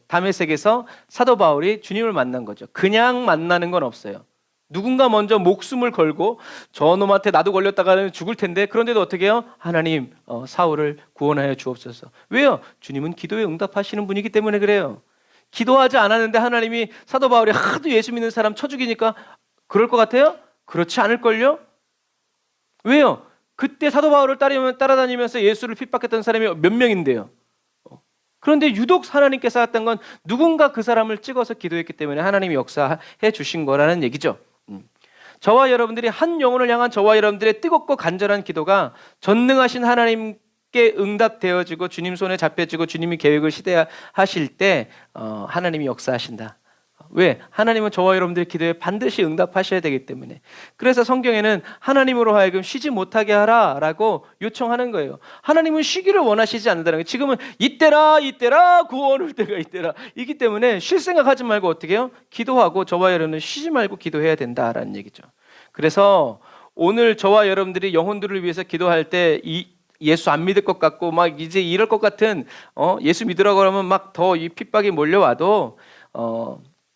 다메섹에서 사도 바울이 주님을 만난 거죠. 그냥 만나는 건 없어요. 누군가 먼저 목숨을 걸고 저놈한테 나도 걸렸다가는 죽을 텐데, 그런데도 어떻게 해요? 하나님, 사울을 구원하여 주옵소서. 왜요? 주님은 기도에 응답하시는 분이기 때문에 그래요. 기도하지 않았는데 하나님이 사도 바울이 하도 예수 믿는 사람 쳐 죽이니까 그럴 것 같아요? 그렇지 않을걸요? 왜요? 그때 사도 바울을 따라다니면서 예수를 핍박했던 사람이 몇 명인데요. 그런데 유독 하나님께서 했던 건 누군가 그 사람을 찍어서 기도했기 때문에 하나님이 역사해 주신 거라는 얘기죠. 저와 여러분들이 한 영혼을 향한 저와 여러분들의 뜨겁고 간절한 기도가 전능하신 하나님께 응답되어지고 주님 손에 잡혀지고 주님이 계획을 시대하실 때 하나님이 역사하신다. 왜? 하나님은 저와 여러분들의 기도에 반드시 응답하셔야 되기 때문에. 그래서 성경에는 하나님으로 하여금 쉬지 못하게 하라라고 요청하는 거예요. 하나님은 쉬기를 원하시지 않는다는 거예요. 지금은 이때라 구원 올 때가 이때라 이기 때문에 쉴 생각하지 말고 어떻게 해요? 기도하고 저와 여러분은 쉬지 말고 기도해야 된다라는 얘기죠. 그래서 오늘 저와 여러분들이 영혼들을 위해서 기도할 때 예수 안 믿을 것 같고 막 이제 이럴 것 같은 예수 믿으라고 그러면 막 더 이 핍박이 몰려와도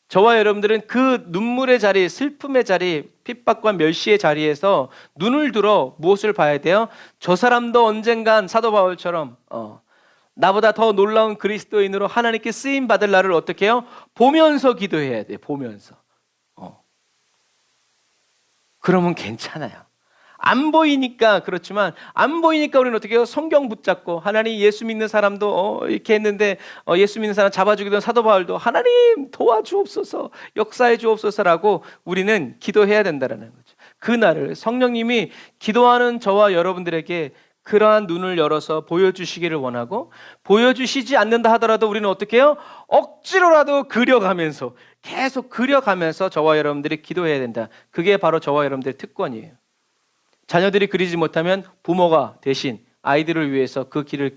저와 여러분들은 그 눈물의 자리, 슬픔의 자리, 핍박과 멸시의 자리에서 눈을 들어 무엇을 봐야 돼요? 저 사람도 언젠간 사도 바울처럼 나보다 더 놀라운 그리스도인으로 하나님께 쓰임 받을 날을 어떻게 해요? 보면서 기도해야 돼요. 보면서. 그러면 괜찮아요. 안 보이니까 그렇지만, 안 보이니까 우리는 어떻게 해요? 성경 붙잡고 하나님, 예수 믿는 사람도 이렇게 했는데 예수 믿는 사람 잡아주기던 사도 바울도 하나님 도와주옵소서, 역사해 주옵소서라고 우리는 기도해야 된다는 거죠. 그날을 성령님이 기도하는 저와 여러분들에게 그러한 눈을 열어서 보여주시기를 원하고, 보여주시지 않는다 하더라도 우리는 어떻게 해요? 억지로라도 그려가면서, 계속 그려가면서 저와 여러분들이 기도해야 된다. 그게 바로 저와 여러분들의 특권이에요. 자녀들이 그리지 못하면 부모가 대신 아이들을 위해서 그 길을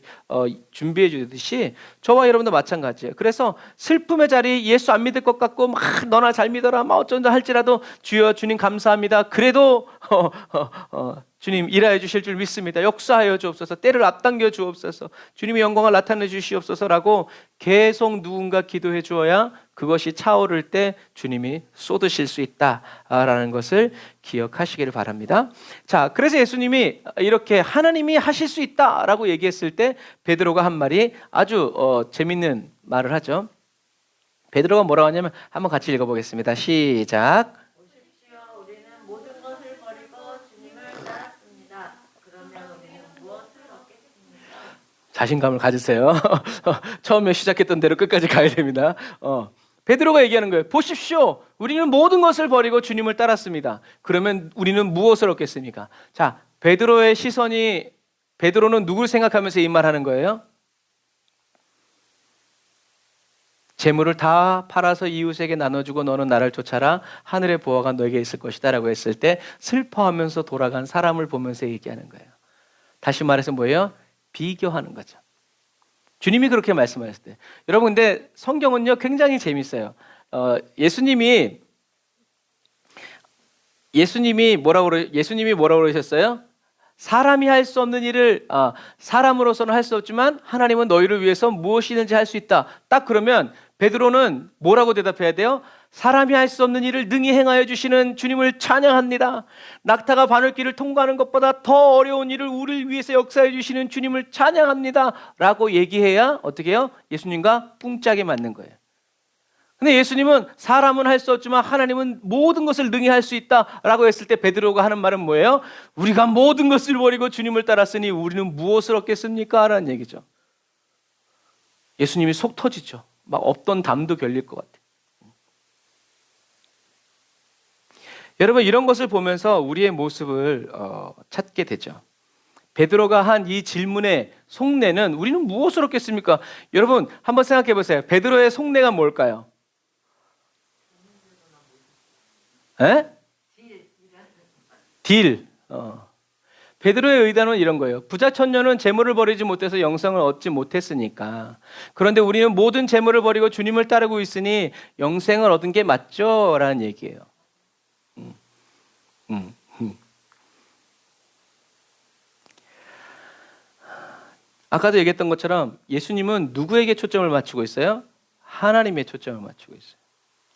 준비해 주듯이 저와 여러분도 마찬가지예요. 그래서 슬픔의 자리, 예수 안 믿을 것 같고 막 너나 잘 믿어라 막 어쩐다 할지라도 주여 주님 감사합니다. 그래도 주님 일하여 주실 줄 믿습니다. 역사하여 주옵소서. 때를 앞당겨 주옵소서. 주님의 영광을 나타내 주시옵소서라고 계속 누군가 기도해 주어야 그것이 차오를 때 주님이 쏟으실 수 있다라는 것을 기억하시기를 바랍니다. 자, 그래서 예수님이 이렇게 하나님이 하실 수 있다라고 얘기했을 때 베드로가 한 말이 아주 재밌는 말을 하죠. 베드로가 뭐라고 하냐면 한번 같이 읽어보겠습니다. 시작. 자신감을 가지세요. 처음에 시작했던 대로 끝까지 가야 됩니다. 베드로가 얘기하는 거예요. 보십시오. 우리는 모든 것을 버리고 주님을 따랐습니다. 그러면 우리는 무엇을 얻겠습니까? 자, 베드로의 시선이, 베드로는 누굴 생각하면서 이 말하는 거예요? 재물을 다 팔아서 이웃에게 나눠주고 너는 나를 쫓아라. 하늘의 보화가 너에게 있을 것이다 라고 했을 때 슬퍼하면서 돌아간 사람을 보면서 얘기하는 거예요. 다시 말해서 뭐예요? 비교하는 거죠. 주님이 그렇게 말씀하셨을 때. 여러분 근데 성경은요 굉장히 재밌어요. 예수님이 뭐라고 그러셨어요? 사람이 할 수 없는 일을 사람으로서는 할 수 없지만 하나님은 너희를 위해서 무엇이든지 할 수 있다. 딱 그러면 베드로는 뭐라고 대답해야 돼요? 사람이 할 수 없는 일을 능히 행하여 주시는 주님을 찬양합니다. 낙타가 바늘길을 통과하는 것보다 더 어려운 일을 우리를 위해서 역사해 주시는 주님을 찬양합니다 라고 얘기해야 어떻게 해요? 예수님과 뿡짝이 맞는 거예요. 근데 예수님은 사람은 할 수 없지만 하나님은 모든 것을 능히 할 수 있다라고 했을 때 베드로가 하는 말은 뭐예요? 우리가 모든 것을 버리고 주님을 따랐으니 우리는 무엇을 얻겠습니까? 라는 얘기죠. 예수님이 속 터지죠. 막 없던 담도 결릴 것 같아요. 여러분 이런 것을 보면서 우리의 모습을 찾게 되죠. 베드로가 한 이 질문의 속내는 우리는 무엇을 얻겠습니까? 여러분 한번 생각해 보세요. 베드로의 속내가 뭘까요? 에? 딜. 베드로의 의단은 이런 거예요. 부자 천녀는 재물을 버리지 못해서 영생을 얻지 못했으니까. 그런데 우리는 모든 재물을 버리고 주님을 따르고 있으니 영생을 얻은 게 맞죠? 라는 얘기예요. 아까도 얘기했던 것처럼 예수님은 누구에게 초점을 맞추고 있어요? 하나님의 초점을 맞추고 있어요.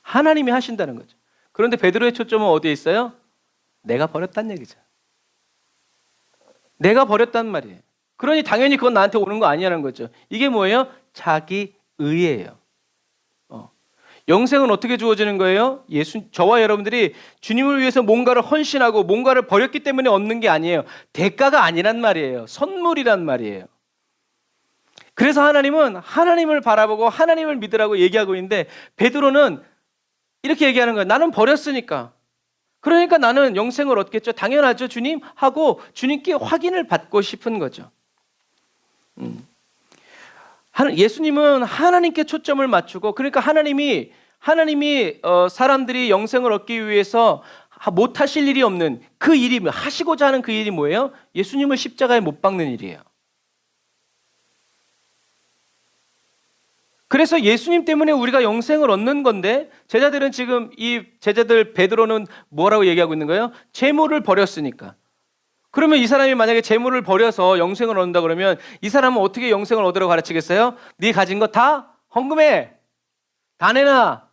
하나님이 하신다는 거죠. 그런데 베드로의 초점은 어디에 있어요? 내가 버렸단 얘기죠. 내가 버렸단 말이에요. 그러니 당연히 그건 나한테 오는 거 아니라는 거죠. 이게 뭐예요? 자기 의예요. 영생은 어떻게 주어지는 거예요? 저와 여러분들이 주님을 위해서 뭔가를 헌신하고 뭔가를 버렸기 때문에 얻는 게 아니에요. 대가가 아니란 말이에요. 선물이란 말이에요. 그래서 하나님은 하나님을 바라보고 하나님을 믿으라고 얘기하고 있는데 베드로는 이렇게 얘기하는 거예요. 나는 버렸으니까. 그러니까 나는 영생을 얻겠죠. 당연하죠, 주님. 하고 주님께 확인을 받고 싶은 거죠. 예수님은 하나님께 초점을 맞추고 그러니까 하나님이 사람들이 영생을 얻기 위해서 못 하실 일이 없는 그 일이 하시고자 하는 그 일이 뭐예요? 예수님을 십자가에 못 박는 일이에요. 그래서 예수님 때문에 우리가 영생을 얻는 건데 제자들은 지금 이 제자들 베드로는 뭐라고 얘기하고 있는 거예요? 재물을 버렸으니까. 그러면 이 사람이 만약에 재물을 버려서 영생을 얻는다 그러면 이 사람은 어떻게 영생을 얻으라고 가르치겠어요? 네 가진 거 다 헌금해. 다 내놔.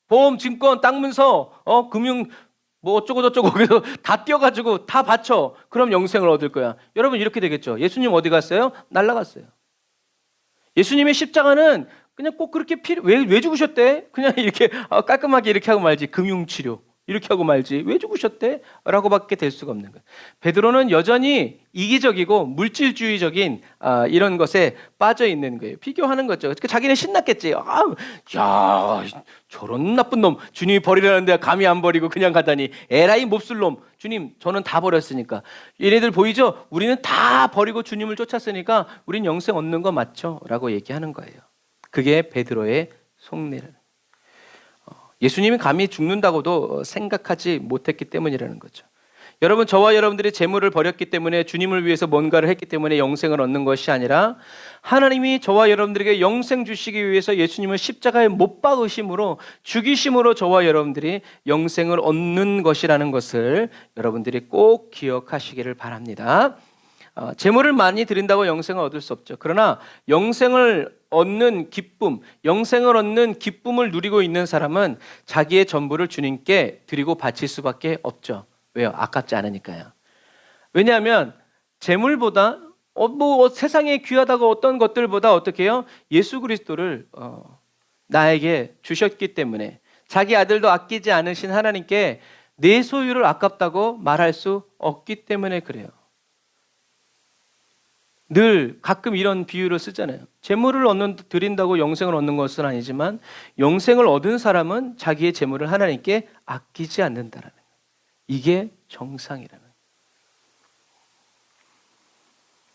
보험, 증권, 땅 문서, 금융 뭐 어쩌고 저쩌고 그래서 다 띄어가지고 다 바쳐. 그럼 영생을 얻을 거야. 여러분 이렇게 되겠죠. 예수님 어디 갔어요? 날아갔어요. 예수님의 십자가는 그냥 꼭 그렇게 왜 죽으셨대? 그냥 이렇게 깔끔하게 이렇게 하고 말지. 금융치료 이렇게 하고 말지. 왜 죽으셨대? 라고밖에 될 수가 없는 거예요. 베드로는 여전히 이기적이고 물질주의적인 이런 것에 빠져 있는 거예요. 비교하는 거죠. 자기는 신났겠지. 야, 저런 나쁜 놈. 주님이 버리라는데 감히 안 버리고 그냥 가다니. 에라이 몹쓸 놈. 주님, 저는 다 버렸으니까. 얘네들 보이죠? 우리는 다 버리고 주님을 쫓았으니까 우린 영생 얻는 거 맞죠? 라고 얘기하는 거예요. 그게 베드로의 속내라는 예수님이 감히 죽는다고도 생각하지 못했기 때문이라는 거죠. 여러분, 저와 여러분들이 재물을 버렸기 때문에, 주님을 위해서 뭔가를 했기 때문에 영생을 얻는 것이 아니라, 하나님이 저와 여러분들에게 영생 주시기 위해서 예수님을 십자가에 못 박으심으로, 죽이심으로 저와 여러분들이 영생을 얻는 것이라는 것을 여러분들이 꼭 기억하시기를 바랍니다. 재물을 많이 드린다고 영생을 얻을 수 없죠. 그러나 영생을 얻는 기쁨, 영생을 얻는 기쁨을 누리고 있는 사람은 자기의 전부를 주님께 드리고 바칠 수밖에 없죠. 왜요? 아깝지 않으니까요. 왜냐하면 재물보다 세상에 귀하다고 어떤 것들보다 어떻게 해요? 예수 그리스도를 나에게 주셨기 때문에, 자기 아들도 아끼지 않으신 하나님께 내 소유를 아깝다고 말할 수 없기 때문에 그래요. 늘 가끔 이런 비유를 쓰잖아요. 재물을 드린다고 영생을 얻는 것은 아니지만, 영생을 얻은 사람은 자기의 재물을 하나님께 아끼지 않는다라는 거예요. 이게 정상이라는 거예요.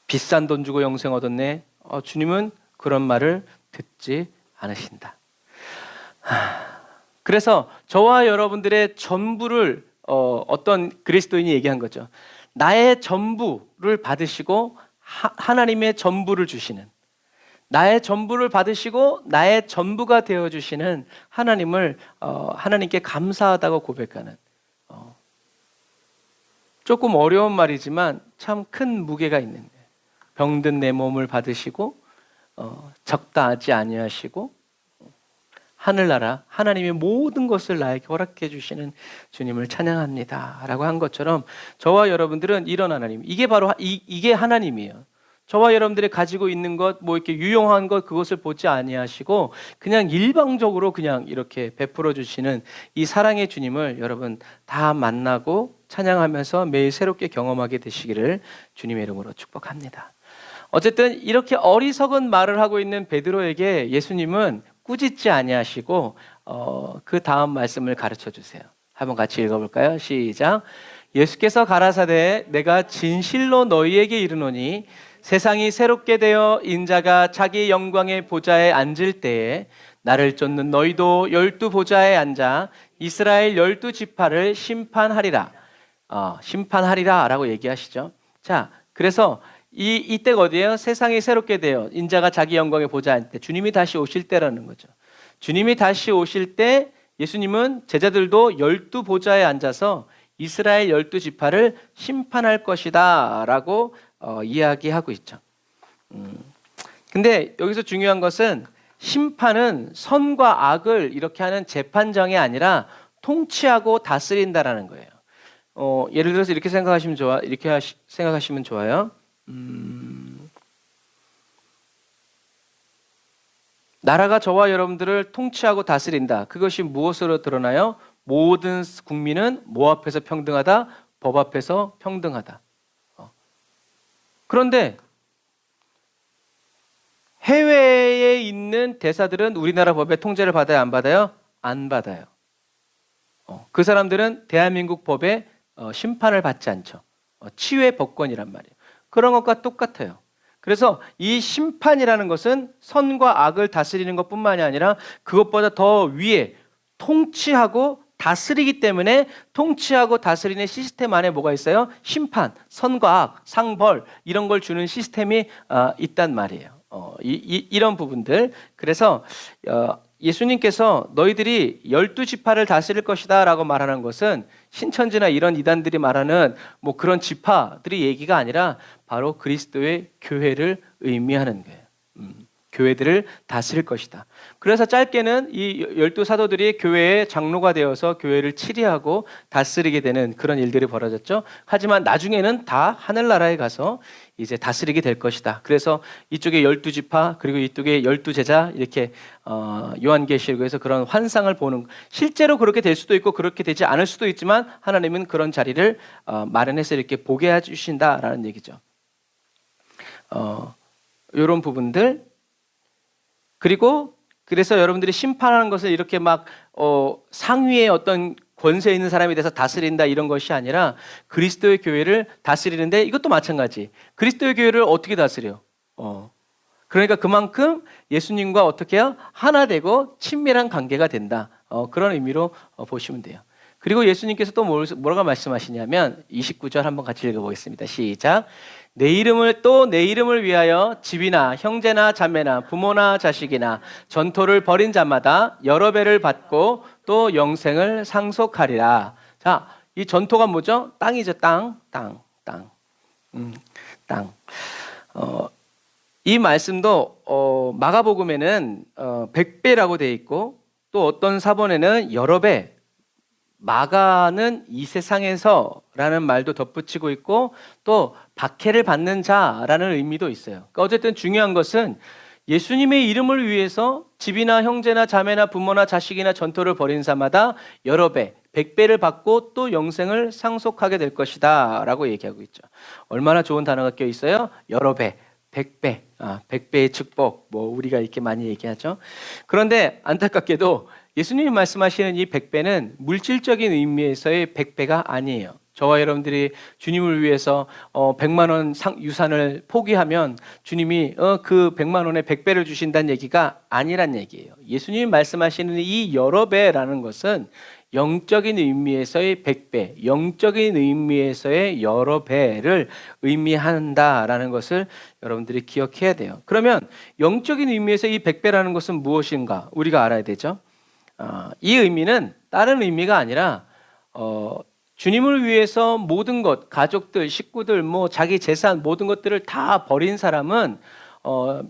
비싼 돈 주고 영생 얻었네. 주님은 그런 말을 듣지 않으신다. 그래서 저와 여러분들의 전부를 어떤 그리스도인이 얘기한 거죠. 나의 전부를 받으시고 하나님의 전부를 주시는, 나의 전부를 받으시고 나의 전부가 되어주시는 하나님을 하나님께 감사하다고 고백하는, 조금 어려운 말이지만 참 큰 무게가 있는 거예요. 병든 내 몸을 받으시고 적다 하지 아니하시고 하늘나라 하나님의 모든 것을 나에게 허락해 주시는 주님을 찬양합니다 라고 한 것처럼, 저와 여러분들은 이런 하나님, 이게 바로 이게 하나님이에요. 저와 여러분들이 가지고 있는 것, 이렇게 유용한 것, 그것을 보지 아니하시고 그냥 일방적으로 그냥 이렇게 베풀어 주시는 이 사랑의 주님을 여러분 다 만나고 찬양하면서 매일 새롭게 경험하게 되시기를 주님의 이름으로 축복합니다. 어쨌든 이렇게 어리석은 말을 하고 있는 베드로에게 예수님은 꾸짖지 아니하시고 그 다음 말씀을 가르쳐 주세요. 한번 같이 읽어볼까요? 시작. 예수께서 가라사대 내가 진실로 너희에게 이르노니 세상이 새롭게 되어 인자가 자기 영광의 보좌에 앉을 때에 나를 쫓는 너희도 12 보좌에 앉아 이스라엘 12지파를 심판하리라. 심판하리라 라고 얘기하시죠. 자, 그래서 이때가 어디예요? 세상이 새롭게 되어 인자가 자기 영광의 보좌에 앉을 때, 주님이 다시 오실 때라는 거죠. 주님이 다시 오실 때 예수님은 제자들도 12 보좌에 앉아서 이스라엘 12지파를 심판할 것이다 라고 이야기하고 있죠. 근데 여기서 중요한 것은, 심판은 선과 악을 이렇게 하는 재판정이 아니라 통치하고 다스린다라는 거예요. 예를 들어서 이렇게 생각하시면 생각하시면 좋아요. 나라가 저와 여러분들을 통치하고 다스린다. 그것이 무엇으로 드러나요? 모든 국민은 뭐 앞에서 평등하다? 법 앞에서 평등하다. 그런데 해외에 있는 대사들은 우리나라 법의 통제를 받아요? 안 받아요? 안 받아요. 그 사람들은 대한민국 법에 심판을 받지 않죠. 치외 법권이란 말이에요. 그런 것과 똑같아요. 그래서 이 심판이라는 것은 선과 악을 다스리는 것뿐만이 아니라 그것보다 더 위에 통치하고 다스리기 때문에, 통치하고 다스리는 시스템 안에 뭐가 있어요? 심판, 선과 악, 상벌, 이런 걸 주는 시스템이 있단 말이에요. 이런 부분들. 그래서 예수님께서 너희들이 12지파를 다스릴 것이다 라고 말하는 것은 신천지나 이런 이단들이 말하는 그런 지파들이 얘기가 아니라 바로 그리스도의 교회를 의미하는 거예요. 교회들을 다스릴 것이다. 그래서 짧게는 이 12사도들이 교회의 장로가 되어서 교회를 치리하고 다스리게 되는 그런 일들이 벌어졌죠. 하지만 나중에는 다 하늘나라에 가서 이제 다스리게 될 것이다. 그래서 이쪽에 12지파 그리고 이쪽에 12제자 이렇게 요한계시록에서 그런 환상을 보는, 실제로 그렇게 될 수도 있고 그렇게 되지 않을 수도 있지만 하나님은 그런 자리를 마련해서 이렇게 보게 해주신다라는 얘기죠. 이런 부분들. 그리고 그래서 여러분들이 심판하는 것을 이렇게 상위의 어떤 권세 있는 사람이 돼서 다스린다 이런 것이 아니라 그리스도의 교회를 다스리는데, 이것도 마찬가지. 그리스도의 교회를 어떻게 다스려? 그러니까 그만큼 예수님과 어떻게 해요? 하나 되고 친밀한 관계가 된다. 그런 의미로 보시면 돼요. 그리고 예수님께서 또 뭐라고 말씀하시냐면 29절 한번 같이 읽어보겠습니다. 시작. 내 이름을 위하여 집이나 형제나 자매나 부모나 자식이나 전토를 벌인 자마다 여러 배를 받고 또 영생을 상속하리라. 자, 이 전토가 뭐죠? 땅이죠. 땅. 땅. 이 말씀도 마가복음에는 100배라고 되어 있고 또 어떤 사본에는 여러 배, 마가는 이 세상에서라는 말도 덧붙이고 있고 또 박해를 받는 자라는 의미도 있어요. 그러니까 어쨌든 중요한 것은 예수님의 이름을 위해서 집이나 형제나 자매나 부모나 자식이나 전토를 벌인 자마다 여러 배, 100배를 받고 또 영생을 상속하게 될 것이다 라고 얘기하고 있죠. 얼마나 좋은 단어가 껴 있어요? 여러 배, 100배, 100배의 축복, 우리가 이렇게 많이 얘기하죠. 그런데 안타깝게도 예수님이 말씀하시는 이 100배는 물질적인 의미에서의 100배가 아니에요. 저와 여러분들이 주님을 위해서 100만 원 유산을 포기하면 주님이 그 100만 원에 100배를 주신다는 얘기가 아니란 얘기예요. 예수님이 말씀하시는 이 여러 배라는 것은 영적인 의미에서의 100배, 영적인 의미에서의 여러 배를 의미한다라는 것을 여러분들이 기억해야 돼요. 그러면 영적인 의미에서 이 100배라는 것은 무엇인가 우리가 알아야 되죠. 이 의미는 다른 의미가 아니라 주님을 위해서 모든 것, 가족들, 식구들, 자기 재산 모든 것들을 다 버린 사람은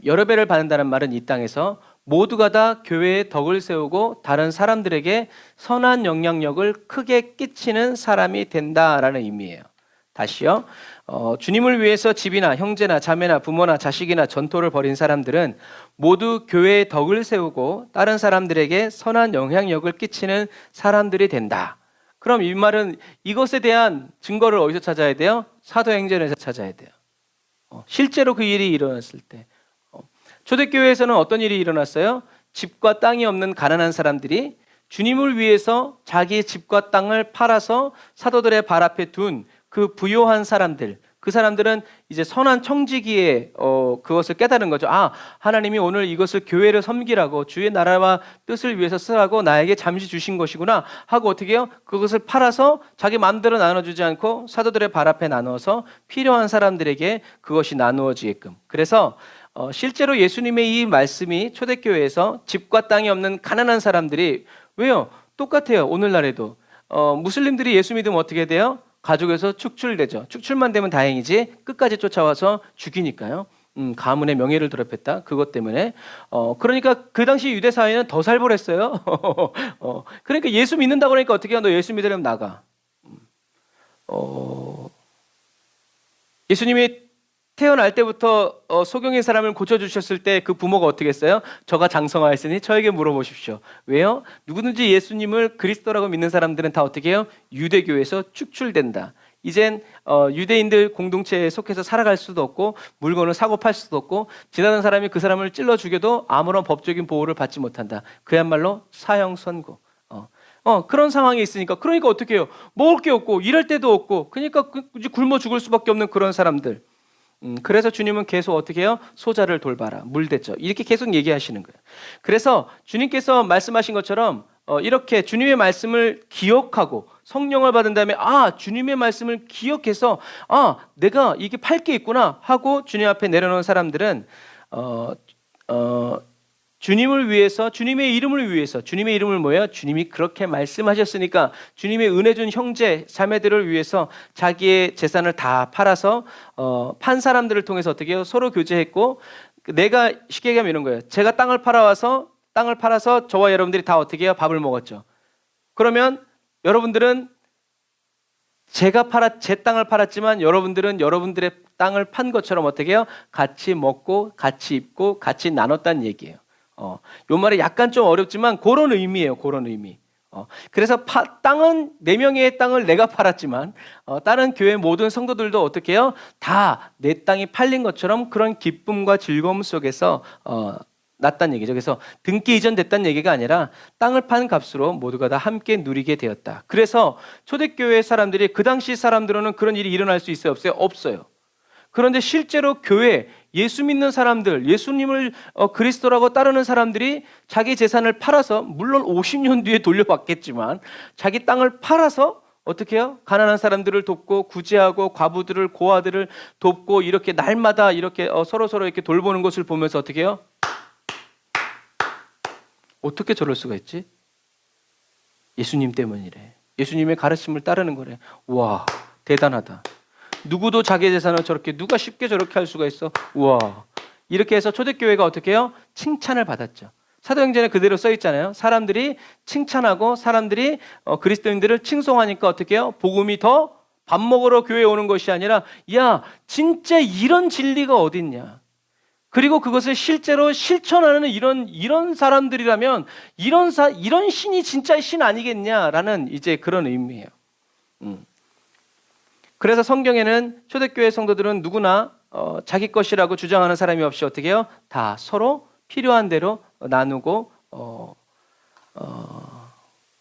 여러 배를 받는다는 말은 이 땅에서 모두가 다 교회의 덕을 세우고 다른 사람들에게 선한 영향력을 크게 끼치는 사람이 된다라는 의미예요. 다시요. 주님을 위해서 집이나 형제나 자매나 부모나 자식이나 전토를 벌인 사람들은 모두 교회의 덕을 세우고 다른 사람들에게 선한 영향력을 끼치는 사람들이 된다. 그럼 이 말은 이것에 대한 증거를 어디서 찾아야 돼요? 사도행전에서 찾아야 돼요. 실제로 그 일이 일어났을 때. 초대교회에서는 어떤 일이 일어났어요? 집과 땅이 없는 가난한 사람들이 주님을 위해서 자기의 집과 땅을 팔아서 사도들의 발 앞에 둔 그 부요한 사람들, 그 사람들은 이제 선한 청지기에 그것을 깨달은 거죠. 하나님이 오늘 이것을 교회를 섬기라고 주의 나라와 뜻을 위해서 쓰라고 나에게 잠시 주신 것이구나 하고 어떻게 해요? 그것을 팔아서 자기 마음대로 나눠주지 않고 사도들의 발 앞에 나눠서 필요한 사람들에게 그것이 나누어지게끔. 그래서 실제로 예수님의 이 말씀이 초대교회에서 집과 땅이 없는 가난한 사람들이 왜요? 똑같아요. 오늘날에도 무슬림들이 예수 믿으면 어떻게 돼요? 가족에서 축출되죠. 축출만 되면 다행이지 끝까지 쫓아와서 죽이니까요. 가문의 명예를 더럽혔다. 그것 때문에. 그러니까 그 당시 유대 사회는 더 살벌했어요. 그러니까 예수 믿는다고 그러니까 어떻게 해요? 너 예수 믿으려면 나가. 예수님이 태어날 때부터 소경의 사람을 고쳐주셨을 때 그 부모가 어떻게 했어요? 저가 장성하였으니 저에게 물어보십시오. 왜요? 누구든지 예수님을 그리스도라고 믿는 사람들은 다 어떻게 해요? 유대교에서 축출된다. 이젠 유대인들 공동체에 속해서 살아갈 수도 없고 물건을 사고 팔 수도 없고 지나는 사람이 그 사람을 찔러 죽여도 아무런 법적인 보호를 받지 못한다. 그야말로 사형 선고. 그런 상황에 있으니까 그러니까 어떻게 해요? 먹을 게 없고 일할 데도 없고 그러니까 이제 굶어 죽을 수밖에 없는 그런 사람들. 그래서 주님은 계속 어떻게 해요? 소자를 돌봐라, 물대죠. 이렇게 계속 얘기하시는 거예요. 그래서 주님께서 말씀하신 것처럼 이렇게 주님의 말씀을 기억하고 성령을 받은 다음에 주님의 말씀을 기억해서 내가 이게 팔 게 있구나 하고 주님 앞에 내려놓은 사람들은 주님을 위해서, 주님의 이름을 위해서, 주님의 이름을 뭐예요? 주님이 그렇게 말씀하셨으니까 주님의 은혜 준 형제, 자매들을 위해서 자기의 재산을 다 팔아서 판 사람들을 통해서 어떻게 해요? 서로 교제했고 내가 쉽게 얘기하면 이런 거예요. 제가 땅을 팔아서 저와 여러분들이 다 어떻게 해요? 밥을 먹었죠. 그러면 여러분들은 제 땅을 팔았지만 여러분들은 여러분들의 땅을 판 것처럼 어떻게 해요? 같이 먹고 같이 입고 같이 나눴다는 얘기예요. 요 말이 약간 좀 어렵지만 그런 의미예요. 그런 의미. 그래서 땅은 4명의 땅을 내가 팔았지만 다른 교회 모든 성도들도 어떻게 해요? 다 내 땅이 팔린 것처럼 그런 기쁨과 즐거움 속에서 났다는 얘기죠. 그래서 등기 이전됐다는 얘기가 아니라 땅을 판 값으로 모두가 다 함께 누리게 되었다. 그래서 초대교회 사람들이 그 당시 사람들로는 그런 일이 일어날 수 있어요? 없어요? 없어요. 그런데 실제로 교회, 예수 믿는 사람들, 예수님을 그리스도라고 따르는 사람들이 자기 재산을 팔아서, 물론 50년 뒤에 돌려받겠지만 자기 땅을 팔아서 어떻게 해요? 가난한 사람들을 돕고 구제하고 과부들을, 고아들을 돕고 이렇게 날마다 이렇게 서로 이렇게 돌보는 것을 보면서 어떻게 해요? 어떻게 저럴 수가 있지? 예수님 때문이래. 예수님의 가르침을 따르는 거래. 와, 대단하다. 누구도 자기 재산을 저렇게, 누가 쉽게 저렇게 할 수가 있어? 와. 이렇게 해서 초대교회가 어떻게 해요? 칭찬을 받았죠. 사도행전에 그대로 써 있잖아요. 사람들이 칭찬하고 사람들이 그리스도인들을 칭송하니까 어떻게 해요? 복음이 더 밥 먹으러 교회에 오는 것이 아니라, 야, 진짜 이런 진리가 어딨냐? 그리고 그것을 실제로 실천하는 이런 사람들이라면 이런 신이 진짜 신 아니겠냐라는 이제 그런 의미예요. 그래서 성경에는 초대교회 성도들은 누구나 자기 것이라고 주장하는 사람이 없이 어떻게 해요? 다 서로 필요한 대로 나누고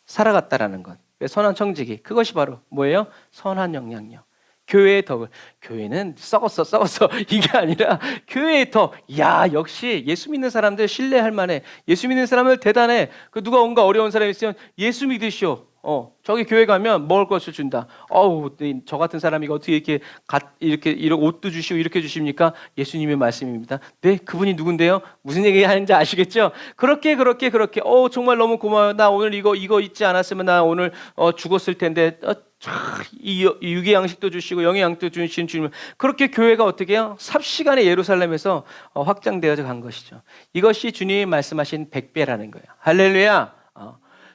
살아갔다라는 것. 선한 청지기, 그것이 바로 뭐예요? 선한 영향력. 교회의 덕을, 교회는 썩었어 이게 아니라 교회의 덕. 야, 역시 예수 믿는 사람들 신뢰할 만해. 예수 믿는 사람들 대단해. 그 누가 뭔가 어려운 사람이 있으면 예수 믿으시오. 저기 교회 가면 먹을 것을 준다. 저 같은 사람이 어떻게 이렇게 옷도 주시고 이렇게 주십니까? 예수님의 말씀입니다. 네, 그분이 누군데요? 무슨 얘기 하는지 아시겠죠? 그렇게. 정말 너무 고마워요. 나 오늘 이거 잊지 않았으면 나 오늘 죽었을 텐데. 이 육의 양식도 주시고 영의 양식도 주신 주님. 그렇게 교회가 어떻게 해요? 삽시간에 예루살렘에서 확장되어져 간 것이죠. 이것이 주님이 말씀하신 100배라는 거예요. 할렐루야.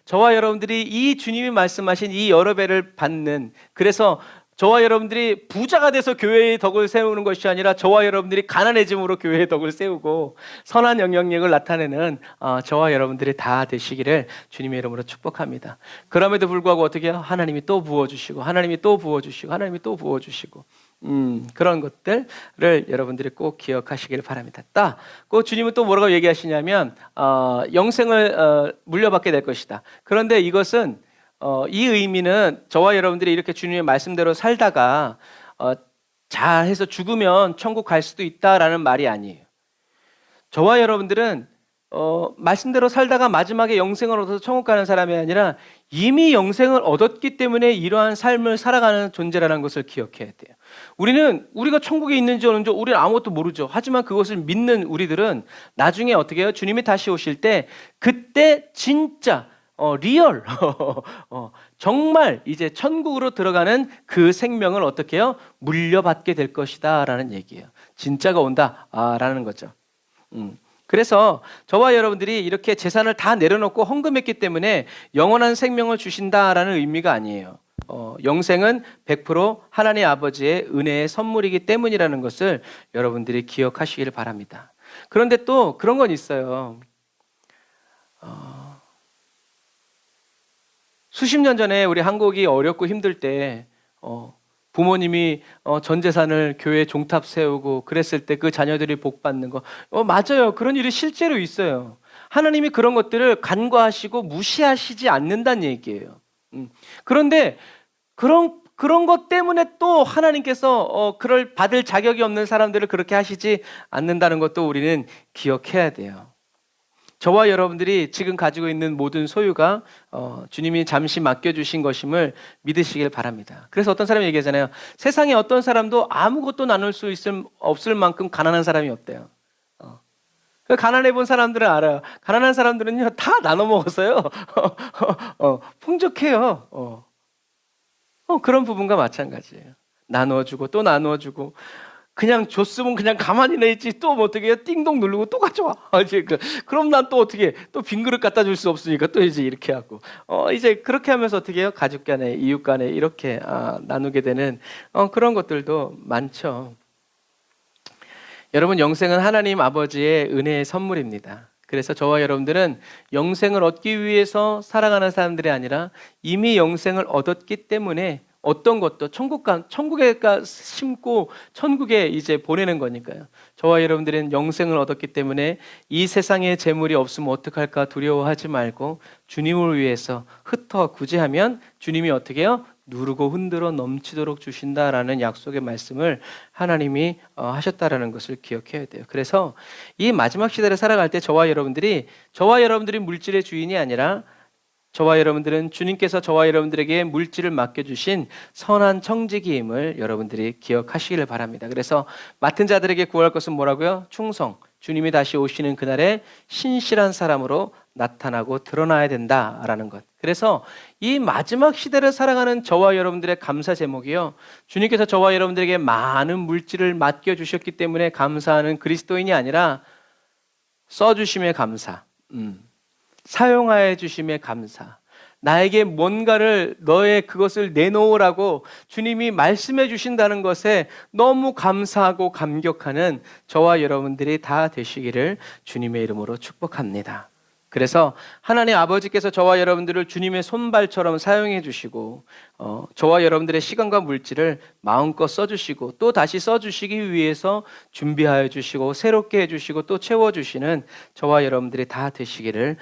저와 여러분들이 이 주님이 말씀하신 이 여러 배를 받는, 그래서 저와 여러분들이 부자가 돼서 교회의 덕을 세우는 것이 아니라 저와 여러분들이 가난해짐으로 교회의 덕을 세우고 선한 영향력을 나타내는 저와 여러분들이 다 되시기를 주님의 이름으로 축복합니다. 그럼에도 불구하고 어떻게 해요? 하나님이 또 부어주시고 하나님이 또 부어주시고 하나님이 또 부어주시고 그런 것들을 여러분들이 꼭 기억하시길 바랍니다. 그 주님은 또 뭐라고 얘기하시냐면 영생을 물려받게 될 것이다. 그런데 이것은 이 의미는 저와 여러분들이 이렇게 주님의 말씀대로 살다가 잘해서 죽으면 천국 갈 수도 있다라는 말이 아니에요. 저와 여러분들은 말씀대로 살다가 마지막에 영생을 얻어서 천국 가는 사람이 아니라 이미 영생을 얻었기 때문에 이러한 삶을 살아가는 존재라는 것을 기억해야 돼요. 우리가 천국에 있는지 없는지 우리는 아무것도 모르죠. 하지만 그것을 믿는 우리들은 나중에 어떻게 해요? 주님이 다시 오실 때 그때 진짜 리얼 정말 이제 천국으로 들어가는 그 생명을 어떻게 해요? 물려받게 될 것이다 라는 얘기예요. 진짜가 온다 라는 거죠. 그래서 저와 여러분들이 이렇게 재산을 다 내려놓고 헌금했기 때문에 영원한 생명을 주신다라는 의미가 아니에요. 영생은 100% 하나님 아버지의 은혜의 선물이기 때문이라는 것을 여러분들이 기억하시기를 바랍니다. 그런데 또 그런 건 있어요. 수십 년 전에 우리 한국이 어렵고 힘들 때 부모님이 전 재산을 교회 종탑 세우고 그랬을 때 그 자녀들이 복 받는 거 맞아요. 그런 일이 실제로 있어요. 하나님이 그런 것들을 간과하시고 무시하시지 않는다는 얘기예요. 그런데 그런 것 때문에 또 하나님께서 그걸 받을 자격이 없는 사람들을 그렇게 하시지 않는다는 것도 우리는 기억해야 돼요. 저와 여러분들이 지금 가지고 있는 모든 소유가 주님이 잠시 맡겨주신 것임을 믿으시길 바랍니다. 그래서 어떤 사람이 얘기하잖아요. 세상에 어떤 사람도 아무것도 나눌 수 없을 만큼 가난한 사람이 없대요. 가난해 본 사람들은 알아요. 가난한 사람들은요 다 나눠 먹었어요. 풍족해요. 그런 부분과 마찬가지예요. 나누어주고 또 나누어주고. 그냥 줬으면 그냥 가만히 내있지 또 뭐 어떻게 해요? 띵동 누르고 또 가져와. 그럼 난 또 어떻게 또 빈 그릇 갖다 줄 수 없으니까 또 이제 이렇게 하고 이제 그렇게 하면서 어떻게 해요? 가족 간에 이웃 간에 이렇게 나누게 되는 그런 것들도 많죠. 여러분, 영생은 하나님 아버지의 은혜의 선물입니다. 그래서 저와 여러분들은 영생을 얻기 위해서 살아가는 사람들이 아니라 이미 영생을 얻었기 때문에 어떤 것도 천국에 심고 천국에 이제 보내는 거니까요. 저와 여러분들은 영생을 얻었기 때문에 이 세상에 재물이 없으면 어떡할까 두려워하지 말고 주님을 위해서 흩어 구제하면 주님이 어떻게 해요? 누르고 흔들어 넘치도록 주신다라는 약속의 말씀을 하나님이 하셨다라는 것을 기억해야 돼요. 그래서 이 마지막 시대를 살아갈 때 저와 여러분들이 물질의 주인이 아니라 저와 여러분들은 주님께서 저와 여러분들에게 물질을 맡겨주신 선한 청지기임을 여러분들이 기억하시기를 바랍니다. 그래서 맡은 자들에게 구할 것은 뭐라고요? 충성. 주님이 다시 오시는 그날에 신실한 사람으로 나타나고 드러나야 된다라는 것. 그래서 이 마지막 시대를 살아가는 저와 여러분들의 감사 제목이요, 주님께서 저와 여러분들에게 많은 물질을 맡겨주셨기 때문에 감사하는 그리스도인이 아니라 써주심의 감사, 사용하여 주심의 감사, 나에게 뭔가를 너의 그것을 내놓으라고 주님이 말씀해 주신다는 것에 너무 감사하고 감격하는 저와 여러분들이 다 되시기를 주님의 이름으로 축복합니다. 그래서 하나님 아버지께서 저와 여러분들을 주님의 손발처럼 사용해 주시고 저와 여러분들의 시간과 물질을 마음껏 써주시고 또 다시 써주시기 위해서 준비하여 주시고 새롭게 해주시고 또 채워주시는 저와 여러분들이 다 되시기를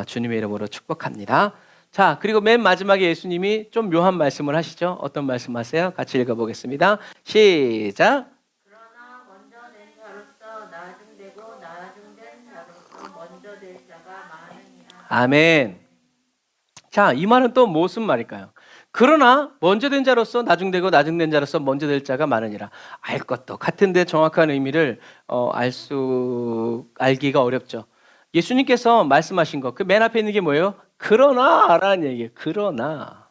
주님의 이름으로 축복합니다. 자, 그리고 맨 마지막에 예수님이 좀 묘한 말씀을 하시죠. 어떤 말씀 하세요? 같이 읽어보겠습니다. 시작. 그러나 먼저 된 자로서 나중되고 나중된 자로서 먼저 될 자가 많으니라. 아멘. 자, 이 말은 또 무슨 말일까요? 그러나 먼저 된 자로서 나중되고 나중된 자로서 먼저 될 자가 많으니라. 알 것도 같은데 정확한 의미를 알기가 어렵죠. 예수님께서 말씀하신 것, 그 맨 앞에 있는 게 뭐예요? 그러나라는 얘기예요. 그러나.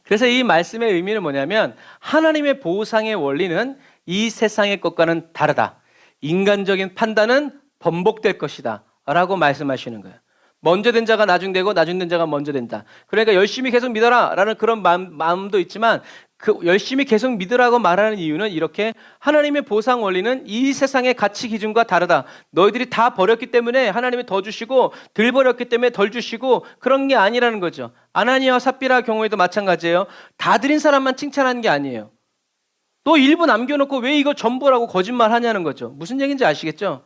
그래서 이 말씀의 의미는 뭐냐면 하나님의 보상의 원리는 이 세상의 것과는 다르다. 인간적인 판단은 번복될 것이다 라고 말씀하시는 거예요. 먼저 된 자가 나중되고 나중된 자가 먼저 된다. 그러니까 열심히 계속 믿어라 라는 그런 마음도 있지만 그 열심히 계속 믿으라고 말하는 이유는 이렇게 하나님의 보상 원리는 이 세상의 가치 기준과 다르다. 너희들이 다 버렸기 때문에 하나님이 더 주시고 덜 버렸기 때문에 덜 주시고 그런 게 아니라는 거죠. 아나니아와 삽비라 경우에도 마찬가지예요. 다 드린 사람만 칭찬하는 게 아니에요. 또 일부 남겨놓고 왜 이거 전부라고 거짓말 하냐는 거죠. 무슨 얘기인지 아시겠죠?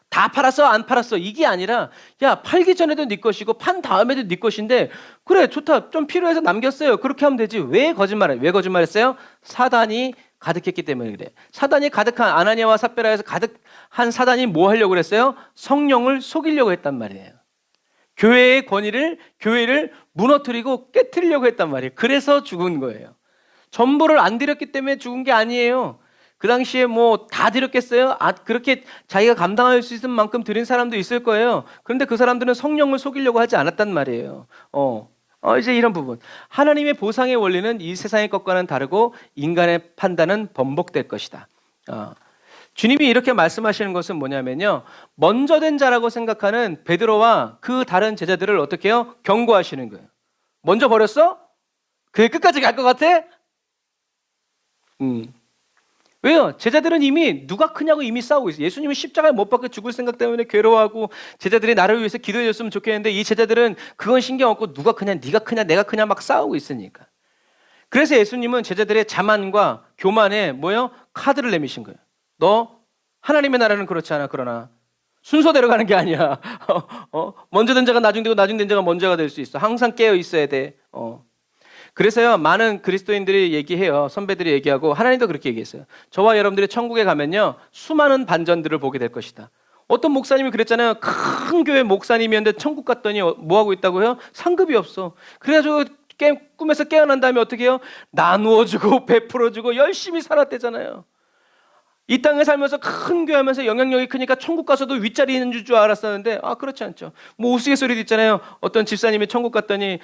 다 팔았어 안 팔았어 이게 아니라 야 팔기 전에도 네 것이고 판 다음에도 네 것인데 그래 좋다 좀 필요해서 남겼어요 그렇게 하면 되지. 왜 거짓말해? 왜 거짓말했어요? 사단이 가득했기 때문에 그래. 사단이 가득한 아나니아와 삽비라에서 가득한 사단이 뭐 하려고 그랬어요? 성령을 속이려고 했단 말이에요. 교회의 권위를 교회를 무너뜨리고 깨트리려고 했단 말이에요. 그래서 죽은 거예요. 전부를 안 드렸기 때문에 죽은 게 아니에요. 그 당시에 뭐 다 드렸겠어요? 그렇게 자기가 감당할 수 있을 만큼 드린 사람도 있을 거예요. 그런데 그 사람들은 성령을 속이려고 하지 않았단 말이에요. 이제 이런 부분. 하나님의 보상의 원리는 이 세상의 것과는 다르고 인간의 판단은 번복될 것이다. 주님이 이렇게 말씀하시는 것은 뭐냐면요. 먼저 된 자라고 생각하는 베드로와 그 다른 제자들을 어떻게 해요? 경고하시는 거예요. 먼저 버렸어? 그게 끝까지 갈 것 같아? 왜요? 제자들은 이미 누가 크냐고 이미 싸우고 있어요. 예수님은 십자가에 못 박혀 죽을 생각 때문에 괴로워하고 제자들이 나를 위해서 기도해 줬으면 좋겠는데 이 제자들은 그건 신경 없고 누가 크냐 네가 크냐 내가 크냐 막 싸우고 있으니까. 그래서 예수님은 제자들의 자만과 교만에 뭐예요? 카드를 내미신 거예요. 너 하나님의 나라는 그렇지 않아. 그러나 순서대로 가는 게 아니야. 먼저 된 자가 나중되고 나중된 자가 먼저가 될 수 있어. 항상 깨어 있어야 돼. 그래서요 많은 그리스도인들이 얘기해요. 선배들이 얘기하고 하나님도 그렇게 얘기했어요. 저와 여러분들이 천국에 가면요 수많은 반전들을 보게 될 것이다. 어떤 목사님이 그랬잖아요. 큰 교회 목사님이었는데 천국 갔더니 뭐 하고 있다고요? 상급이 없어. 그래가지고 꿈에서 깨어난 다음에 어떻게 해요? 나누어주고 베풀어주고 열심히 살았대잖아요. 이 땅에 살면서 큰 교회 하면서 영향력이 크니까 천국 가서도 윗자리 있는 줄 알았었는데 그렇지 않죠. 뭐 우스갯소리도 있잖아요. 어떤 집사님이 천국 갔더니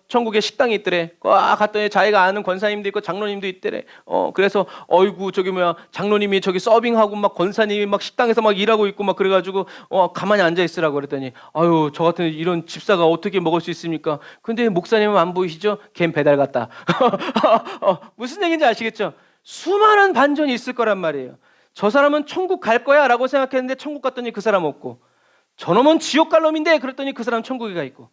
천국에 식당이 있더래. 갔더니 자기가 아는 권사님도 있고 장로님도 있더래. 그래서 어이구 저기 뭐야 장로님이 저기 서빙하고 막 권사님이 막 식당에서 막 일하고 있고 막 그래가지고 가만히 앉아 있으라고 그랬더니 아유 저 같은 이런 집사가 어떻게 먹을 수 있습니까? 근데 목사님은 안 보이시죠? 걘 배달 갔다. 무슨 얘기인지 아시겠죠? 수많은 반전이 있을 거란 말이에요. 저 사람은 천국 갈 거야 라고 생각했는데 천국 갔더니 그 사람 없고, 저놈은 지옥 갈 놈인데 그랬더니 그 사람 천국에 가 있고,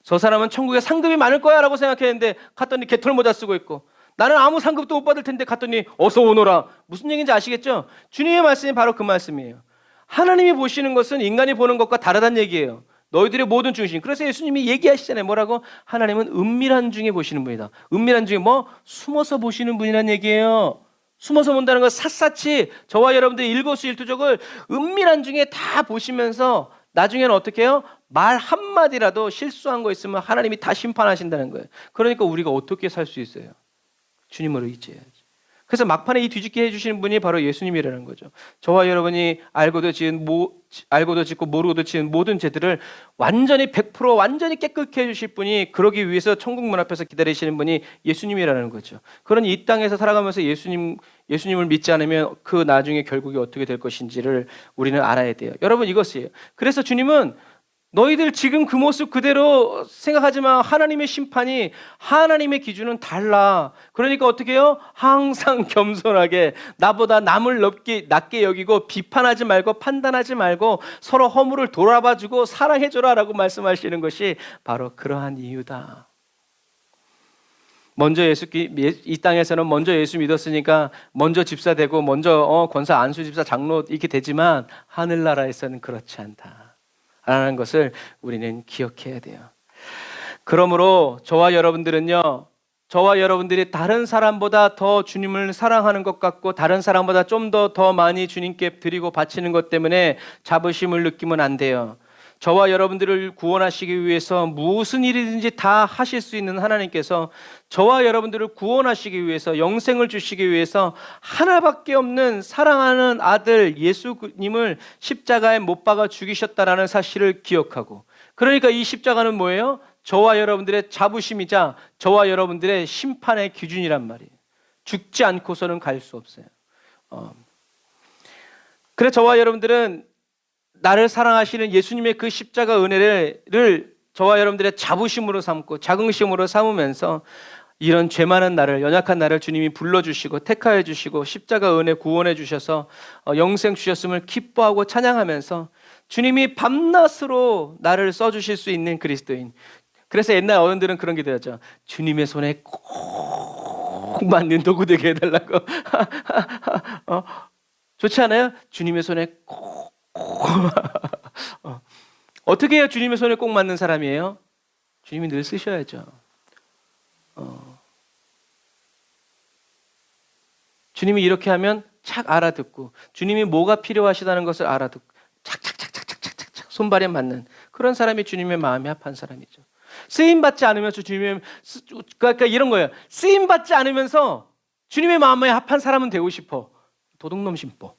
저 사람은 천국에 상급이 많을 거야 라고 생각했는데 갔더니 개털 모자 쓰고 있고, 나는 아무 상급도 못 받을 텐데 갔더니 어서 오너라. 무슨 얘기인지 아시겠죠? 주님의 말씀이 바로 그 말씀이에요. 하나님이 보시는 것은 인간이 보는 것과 다르다는 얘기예요. 너희들의 모든 중심. 그래서 예수님이 얘기하시잖아요. 뭐라고? 하나님은 은밀한 중에 보시는 분이다. 은밀한 중에 뭐? 숨어서 보시는 분이란 얘기예요. 숨어서 본다는 건 샅샅이 저와 여러분들의 일거수일투족을 은밀한 중에 다 보시면서 나중에는 어떻게 해요? 말 한마디라도 실수한 거 있으면 하나님이 다 심판하신다는 거예요. 그러니까 우리가 어떻게 살 수 있어요? 주님을 의지해야지. 그래서 막판에 이 뒤집게 해주시는 분이 바로 예수님이라는 거죠. 저와 여러분이 알고도 짓고 모르고도 지은 모든 죄들을 완전히 100% 완전히 깨끗게 해주실 분이, 그러기 위해서 천국 문 앞에서 기다리시는 분이 예수님이라는 거죠. 그러니 이 땅에서 살아가면서 예수님을 믿지 않으면 그 나중에 결국이 어떻게 될 것인지를 우리는 알아야 돼요. 여러분, 이것이에요. 그래서 주님은 너희들 지금 그 모습 그대로 생각하지만 하나님의 심판이, 하나님의 기준은 달라. 그러니까 어떻게 해요? 항상 겸손하게 나보다 남을 낮게 여기고 비판하지 말고 판단하지 말고 서로 허물을 돌아봐주고 사랑해줘라 라고 말씀하시는 것이 바로 그러한 이유다. 먼저 이 땅에서는 먼저 예수 믿었으니까 먼저 집사 되고 먼저 권사 안수 집사 장로 이렇게 되지만 하늘나라에서는 그렇지 않다 라는 것을 우리는 기억해야 돼요. 그러므로 저와 여러분들이 다른 사람보다 더 주님을 사랑하는 것 같고 다른 사람보다 좀 더 많이 주님께 드리고 바치는 것 때문에 자부심을 느끼면 안 돼요. 저와 여러분들을 구원하시기 위해서 무슨 일이든지 다 하실 수 있는 하나님께서 저와 여러분들을 구원하시기 위해서, 영생을 주시기 위해서 하나밖에 없는 사랑하는 아들 예수님을 십자가에 못 박아 죽이셨다라는 사실을 기억하고, 그러니까 이 십자가는 뭐예요? 저와 여러분들의 자부심이자 저와 여러분들의 심판의 기준이란 말이에요. 죽지 않고서는 갈 수 없어요. 그래서 저와 여러분들은 나를 사랑하시는 예수님의 그 십자가 은혜를 저와 여러분들의 자부심으로 삼고 자긍심으로 삼으면서 이런 죄 많은 나를, 연약한 나를 주님이 불러주시고 택하여 주시고 십자가 은혜 구원해 주셔서 영생 주셨음을 기뻐하고 찬양하면서 주님이 밤낮으로 나를 써주실 수 있는 그리스도인. 그래서 옛날 어른들은 그런 기도하죠. 주님의 손에 꼭 맞는 도구 되게 해달라고. 좋지 않아요? 주님의 손에 꼭. 어떻게 해야 주님의 손에 꼭 맞는 사람이에요? 주님이 늘 쓰셔야죠. 주님이 이렇게 하면 착 알아듣고, 주님이 뭐가 필요하시다는 것을 알아듣고 착착착착착착착 손발에 맞는 그런 사람이 주님의 마음이 합한 사람이죠. 쓰임받지 않으면서 그러니까 이런 거예요. 쓰임받지 않으면서 주님의 마음에 합한 사람은 되고 싶어. 도둑놈 심보.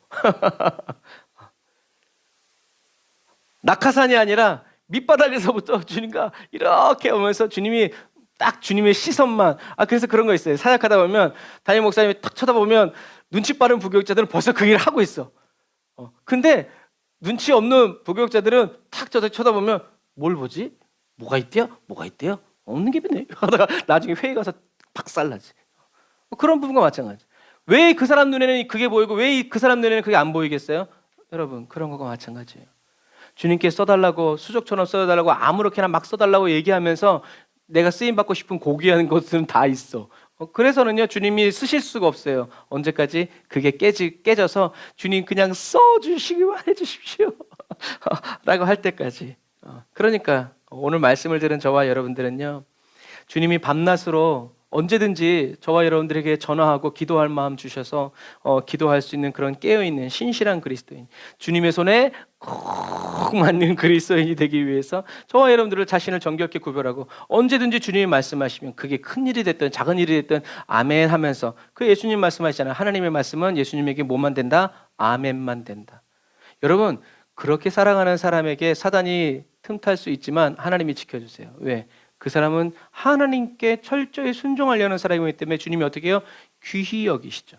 낙하산이 아니라 밑바닥에서부터 주님과 이렇게 오면서 주님이 딱 주님의 시선만. 그래서 그런 거 있어요. 사역하다 보면 담임 목사님이 딱 쳐다보면 눈치 빠른 부교육자들은 벌써 그 일을 하고 있어. 근데 눈치 없는 부교육자들은 탁 쳐다보면 뭘 보지? 뭐가 있대요? 없는 게 있네. 하다가 나중에 회의 가서 박살나지. 그런 부분과 마찬가지. 왜 그 사람 눈에는 그게 보이고 왜 그 사람 눈에는 그게 안 보이겠어요? 여러분, 그런 거가 마찬가지예요. 주님께 써달라고, 수족처럼 써달라고 아무렇게나 막 써달라고 얘기하면서 내가 쓰임받고 싶은 고귀한 것들은 다 있어. 그래서는요, 주님이 쓰실 수가 없어요. 언제까지? 그게 깨져서 주님 그냥 써주시기만 해주십시오 라고 할 때까지. 그러니까 오늘 말씀을 들은 저와 여러분들은요, 주님이 밤낮으로 언제든지 저와 여러분들에게 전화하고 기도할 마음 주셔서 기도할 수 있는 그런 깨어있는 신실한 그리스도인, 주님의 손에 꼭 맞는 그리스도인이 되기 위해서 저와 여러분들을 자신을 정결케 구별하고, 언제든지 주님이 말씀하시면 그게 큰 일이 됐든 작은 일이 됐든 아멘 하면서, 그 예수님 말씀하시잖아요. 하나님의 말씀은 예수님에게 뭐만 된다? 아멘만 된다. 여러분, 그렇게 살아가는 사람에게 사단이 틈탈 수 있지만 하나님이 지켜주세요. 왜? 그 사람은 하나님께 철저히 순종하려는 사람이기 때문에 주님이 어떻게 해요? 귀히 여기시죠.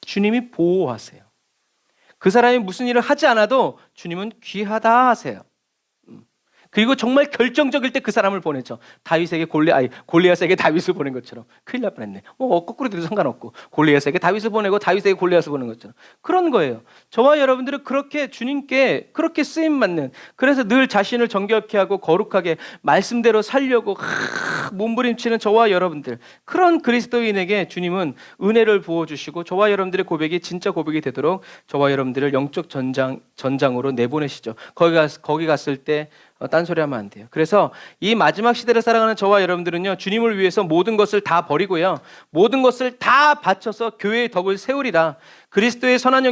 주님이 보호하세요. 그 사람이 무슨 일을 하지 않아도 주님은 귀하다 하세요. 그리고 정말 결정적일 때 그 사람을 보내죠. 다윗에게 골리앗에게 다윗을 보낸 것처럼. 큰일 날 뻔했네. 거꾸로 돼도 상관없고 골리앗에게 다윗을 보내고 다윗에게 골리앗을 보낸 것처럼. 그런 거예요. 저와 여러분들은 그렇게 주님께 그렇게 쓰임 받는, 그래서 늘 자신을 정결케 하고 거룩하게 말씀대로 살려고 몸부림치는 저와 여러분들, 그런 그리스도인에게 주님은 은혜를 부어주시고 저와 여러분들의 고백이 진짜 고백이 되도록 저와 여러분들을 영적 전장으로 내보내시죠. 거기 갔을 때 딴소리하면 안 돼요. 그래서 이 마지막 시대를 살아가는 저와 여러분들은요, 주님을 위해서 모든 것을 다 버리고요, 모든 것을 다 바쳐서 교회의 덕을 세우리라. 그리스도의 선한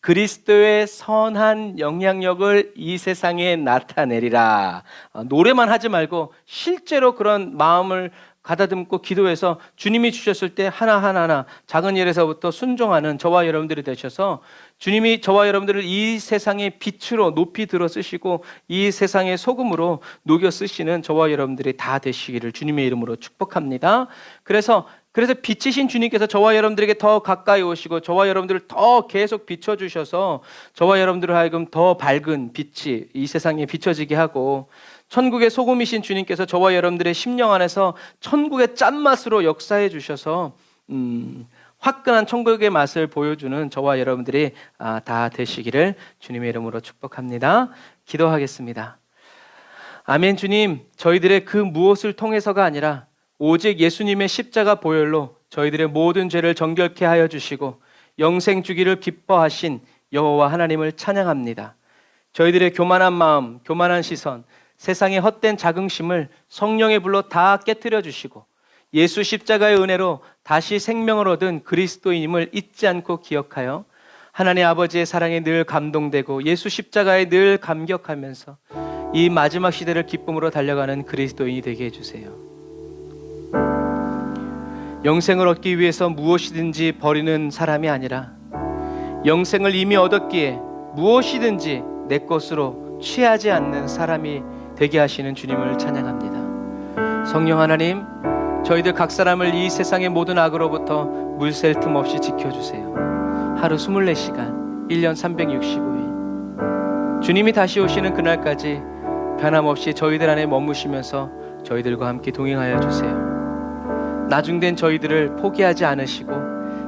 그리스도의 선한 영향력을 이 세상에 나타내리라. 노래만 하지 말고 실제로 그런 마음을 가다듬고 기도해서 주님이 주셨을 때 하나하나 작은 일에서부터 순종하는 저와 여러분들이 되셔서 주님이 저와 여러분들을 이 세상의 빛으로 높이 들어 쓰시고 이 세상의 소금으로 녹여 쓰시는 저와 여러분들이 다 되시기를 주님의 이름으로 축복합니다. 그래서 빛이신 주님께서 저와 여러분들에게 더 가까이 오시고 저와 여러분들을 더 계속 비춰주셔서 저와 여러분들을 하여금 더 밝은 빛이 이 세상에 비춰지게 하고, 천국의 소금이신 주님께서 저와 여러분들의 심령 안에서 천국의 짠맛으로 역사해 주셔서 화끈한 천국의 맛을 보여주는 저와 여러분들이 다 되시기를 주님의 이름으로 축복합니다. 기도하겠습니다. 아멘. 주님, 저희들의 그 무엇을 통해서가 아니라 오직 예수님의 십자가 보혈로 저희들의 모든 죄를 정결케 하여 주시고 영생 주기를 기뻐하신 여호와 하나님을 찬양합니다. 저희들의 교만한 마음, 교만한 시선, 세상의 헛된 자긍심을 성령의 불로 다 깨트려 주시고 예수 십자가의 은혜로 다시 생명을 얻은 그리스도인임을 잊지 않고 기억하여 하나님 아버지의 사랑에 늘 감동되고 예수 십자가에 늘 감격하면서 이 마지막 시대를 기쁨으로 달려가는 그리스도인이 되게 해주세요. 영생을 얻기 위해서 무엇이든지 버리는 사람이 아니라 영생을 이미 얻었기에 무엇이든지 내 것으로 취하지 않는 사람이 되게 하시는 주님을 찬양합니다. 성령 하나님, 저희들 각 사람을 이 세상의 모든 악으로부터 물샐 틈 없이 지켜주세요. 하루 24시간 1년 365일 주님이 다시 오시는 그날까지 변함없이 저희들 안에 머무시면서 저희들과 함께 동행하여 주세요. 나중된 저희들을 포기하지 않으시고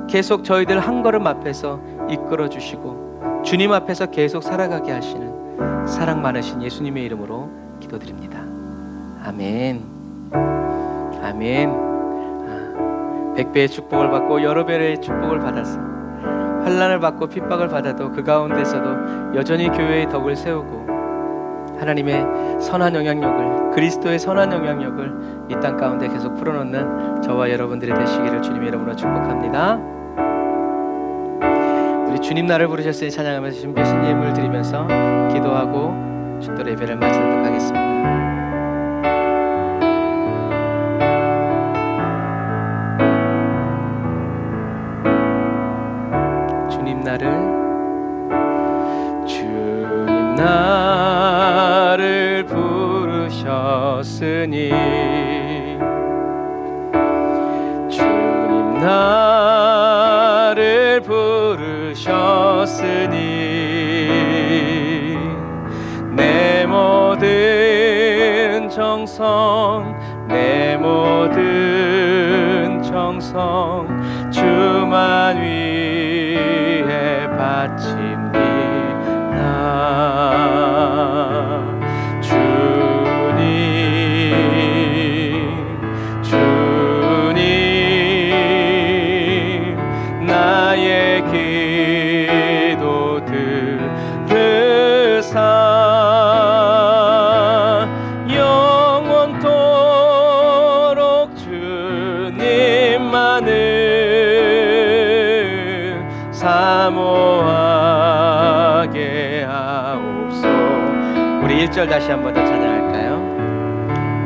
계속 저희들 한 걸음 앞에서 이끌어 주시고 주님 앞에서 계속 살아가게 하시는 사랑 많으신 예수님의 이름으로 기도드립니다. 아멘. 아멘. 100배의 축복을 받고 여러 배의 축복을 받아서 환난을 받고 핍박을 받아도 그 가운데서도 여전히 교회의 덕을 세우고 하나님의 선한 영향력을, 그리스도의 선한 영향력을 이 땅 가운데 계속 풀어놓는 저와 여러분들이 되시기를 주님의 이름으로 축복합니다. 우리 주님 나를 부르셨으니 찬양하면서 준비하신 예물 드리면서 기도하고 축도 예배를 마치도록 하겠습니다. 주님 나를 부르셨으니 주님 나를 부르셨으니 내 모든 정성 내 모든 정성 주만 위해 바칩니다. 주님 나의 기도 들으사 영원토록 주님만을 사모하게 하옵소서. 우리 1절 다시 한 번 더 찬양할까요?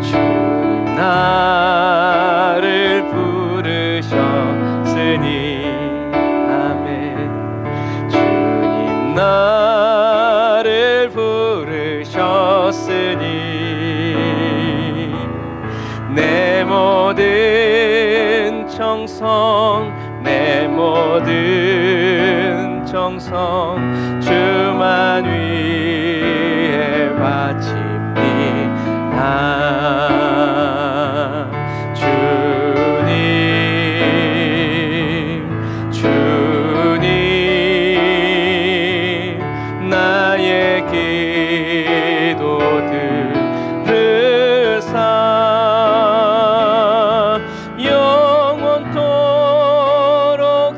주님 나를 부르셨으니 아멘. 주님 나를 부르셨으니 내 모든 정성 내 모든 정성 주만 위해 바칩니다. 주님 나의 기도 들으사 영원토록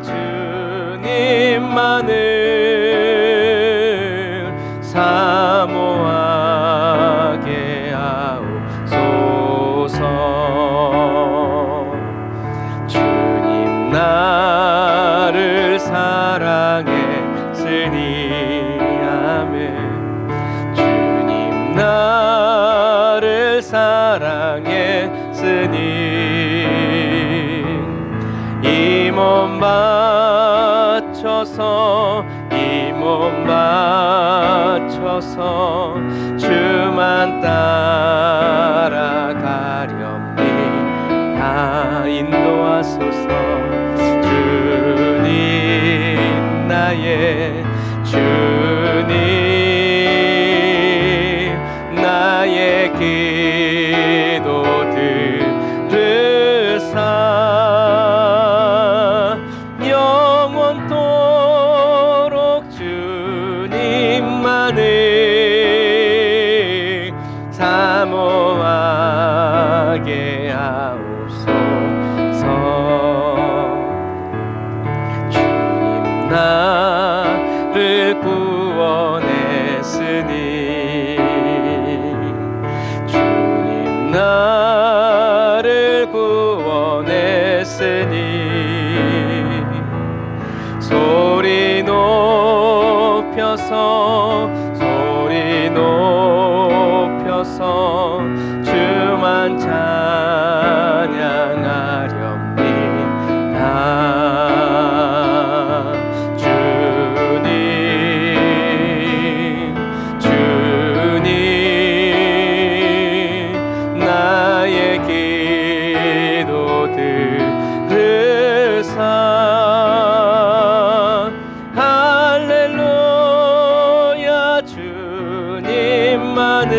주님만을 사모하게 하옵소서. 주님 나를 사랑했으니 아멘. 주님 나를 사랑했으니 이 몸 바쳐서 이 몸 바쳐서 주만 따라가렵니다. 인도하소서. 주님 나의 주님 나의 기도 들으사 영원토록 주님만을 사모하게 하옵소서. 주님 나를 구원했으니 주님 나를 구원했으니 소리 높여서 소리 높여서 주만 찬양하렵니다. 주님 주님 나의 기도 들으사 할렐루야. 주님만을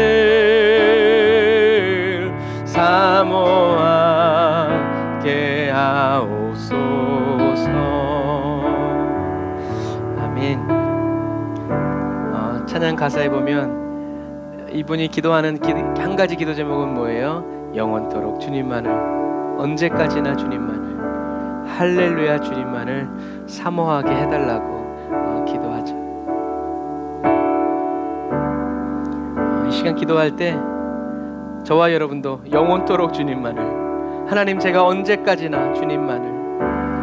사모하게 하옵소서. 아멘. 찬양 가사에 보면 이분이 기도하는 한 가지 기도 제목은 뭐예요? 영원토록 주님만을, 언제까지나 주님만을, 할렐루야 주님만을 사모하게 해달라고 기도하죠. 이 시간 기도할 때 저와 여러분도 영원토록 주님만을, 하나님 제가 언제까지나 주님만을,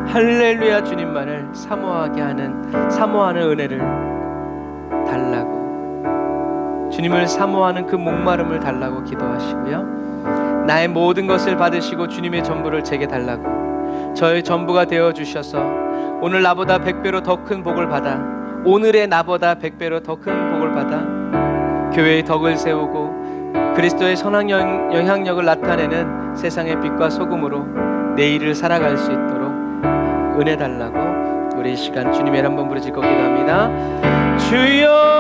할렐루야 주님만을 사모하는 은혜를 달라고, 주님을 사모하는 그 목마름을 달라고 기도하시고요. 나의 모든 것을 받으시고 주님의 전부를 제게 달라고, 저의 전부가 되어 주셔서 오늘 나보다 100배로 더 큰 복을 받아, 오늘의 나보다 100배로 더 큰 복을 받아 교회의 덕을 세우고 그리스도의 선한 영향력을 나타내는 세상의 빛과 소금으로 내일을 살아갈 수 있도록 은혜 달라고 우리 이 시간 주님의 한번 부르짖고 기도합니다. 주여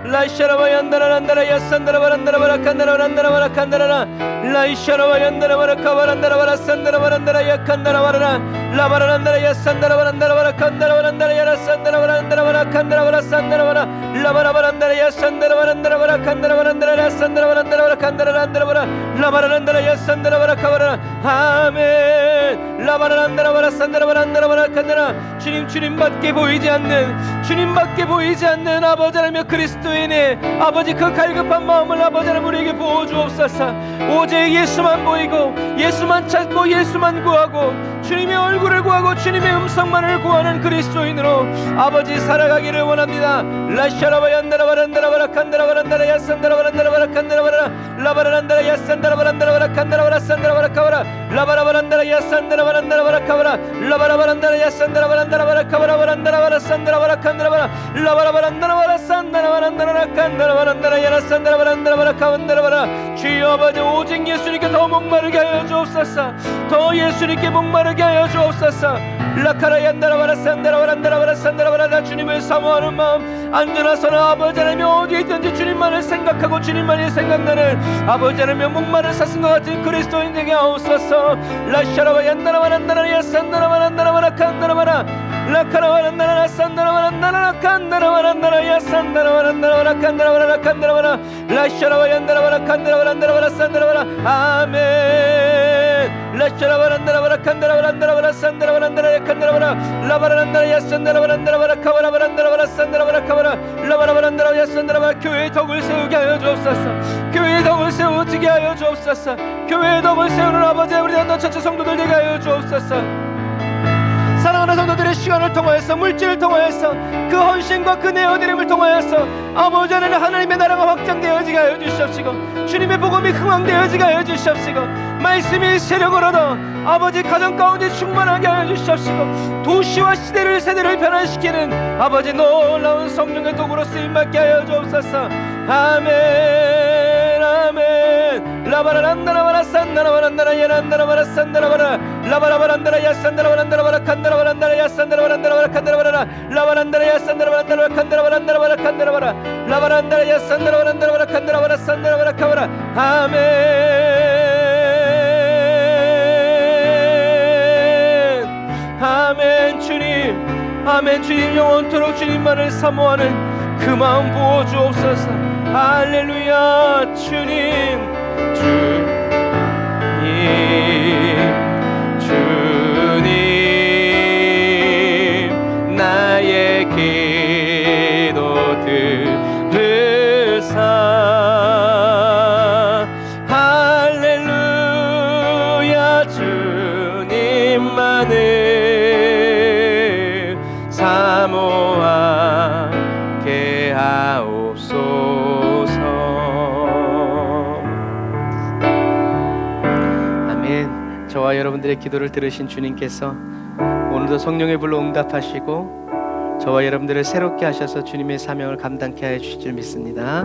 라이샤라와 연다라란다라 야산다라바란다라바라 칸다라바란다라바라 칸다라라 라이샤라와 연다라바라 카바란다라바라 산다라바란다라 야칸다라바라라 라바라란다라 야산다라바란다라바라 칸다라바란다라 야라산다라바란다라바라 칸다라바라 산다라바라 라바라바란다라 야산다라바란다라바라 칸다라바란다라 야산다라바란다라바라 칸다라란다라바라 라바라란다라 야산다라바라 카바라라 아멘. 라바라란다라바라 산다라바란다라바라 칸다라 주님밖에 보이지 않는 아버지 하나님의 그리스도인의 아버지 그 갈급한 마음을 아버지 하나님 우리에게 부어주옵소서. 오직 예수만 보이고 예수만 찾고 예수만 구하고 주님의 얼굴을 구하고 주님의 음성만을 구하는 그리스도인으로 아버지 살아가기를 원합니다. 라샤라바 얀다라바란다라바라 칸다라바란다라 야산다라바란다라바라 칸다라바라 라바라란다라 야산다라바란다라바라 칸다라바라 산다라바라 카바라 라바라바란다라 야산다라바란다라바라 카바라 라바라바란다라 야산다라바란다라바라 카바라바란다라바라 산다라바라 칸다라바라 라바라바란다라바라 산다라바란다라라 칸다라바란다라 야라산다라바란다라바라 카반다라바라 주여 아버지 오직 예수님께 더 목마르게 하여 주옵소서. 더 예수님께 목마르게 하여 주옵소서. 라카라얀다라바라 산다라바란다라바라 산다라바라 주님을 사모하는 마음 안전하서는 아버지 하나님 어디에 있든지 주님만을 생각하고 주님만이 생각나는 아버지 하나님 목마른 사슴과 같은 그리스도인 되게 하옵소서. 라샤라바얀다라바란다라야 산다라바란다라바라 칸다라바라 라카라바란다라라 산다라바란다라라 칸다라바란다라야 산다라바란다라바라 칸다라바라 칸다라바라 라샤라바얀다라바라 칸다라바란다라바라 산다라바라 아멘. 라샤라바란다라바라 칸다라바란다라바라 산다라바란다라야 칸다라바라 라바란다라야 산다라바란다라바라 카바라바란다라바라 산다라바라 카바라 라바라바란다라야 산다라바라 교회의 덕을 세우게 하여 주옵소서. 교회의 덕을 세우게 하여 주옵소서. 교회의 덕을 세우는 아버지 우리 단독 전체 성도들 되게 하여 주옵소서. 사랑하는 성도들의 시간을 통하여서 물질을 통하여서 그 헌신과 그 내어드림을 통하여서 아버지 하나님의 나라가 확장되어지게 하여 주시옵시고 주님의 복음이 흥왕되어지게 하여 주시옵시고 말씀이 세력을 얻어 아버지 가정 가운데 충만하게 하여 주시옵시고 도시와 시대를 세대를 변화시키는 아버지 놀라운 성령의 도구로 쓰임받게 하여 주옵소서. 아멘 아멘. 라바라란다라바라 산다라바란다라 야란다라바라 산다라바라 라바라바란다라 야산다라바란다라바라 칸다라바란다라 야산다라바란다라바라 칸다라바라 라바란다라 야산다라바란다라바라 칸다라바란다라바라 칸다라바라 라바란다라 야산다라바란다라바라 칸다라바라 산다라바라 카바라 아멘 아멘. 주님 아멘. 주님 영원토록 주님만을 사모하는 그 마음 부어주옵소서. 할렐루야. 주님 주님 나의 기도 들으사 할렐루야. 주님만을 사모하게 하옵소서. 저와 여러분들의 기도를 들으신 주님께서 오늘도 성령의 불로 응답하시고 저와 여러분들을 새롭게 하셔서 주님의 사명을 감당케 하여 주실 줄 믿습니다.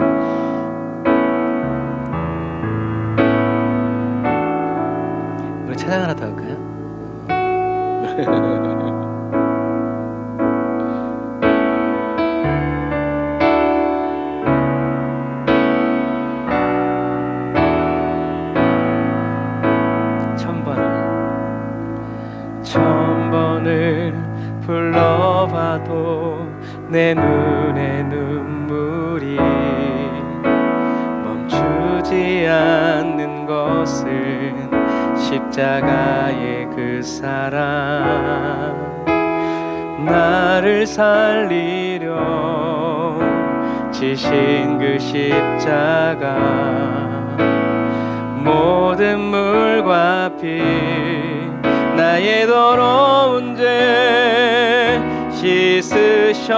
우리 찬양 하나 더 할까요? 천번을 불러봐도 내 눈에 눈물이 멈추지 않는 것은 십자가의 그 사랑 나를 살리려 지신 그 십자가 모든 물과 피 나의 더러운 죄 씻으셨네.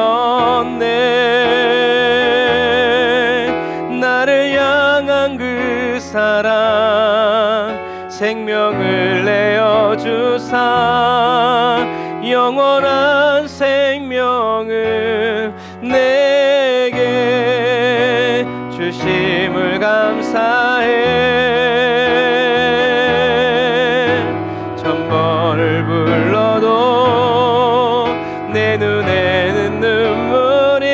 나를 향한 그 사랑 생명을 내어주사 영원한 생명을 내게 주심을 감사해. 천번을 불러도 내 눈에는 눈물이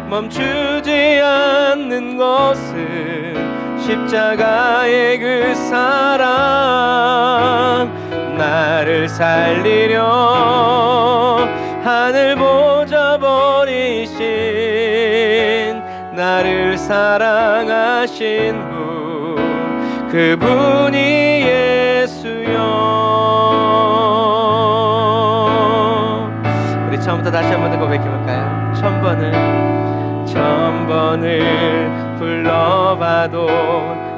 멈추지 않는 것은 십자가의 그 사랑 나를 살리려 하늘 보좌 버리신 나를 사랑하신 분 그분이 예수여. 우리 처음부터 다시 한 번 더 고백해볼까요? 천번을 불러봐도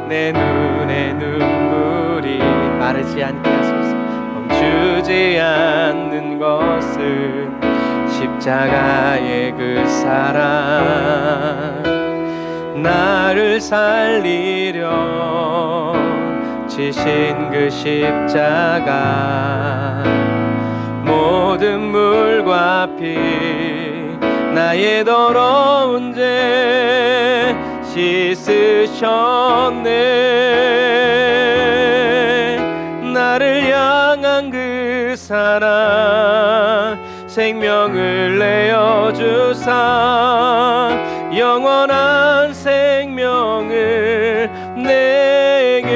내 눈에 눈물이 마르지 않게 하소서. 멈추지 않는 것은 십자가의 그 사랑 나를 살리려 지신 그 십자가 모든 물과 피 나의 더러운 죄 씻으셨네. 나를 향한 그 사랑 생명을 내어주사 영원한 생명을 내게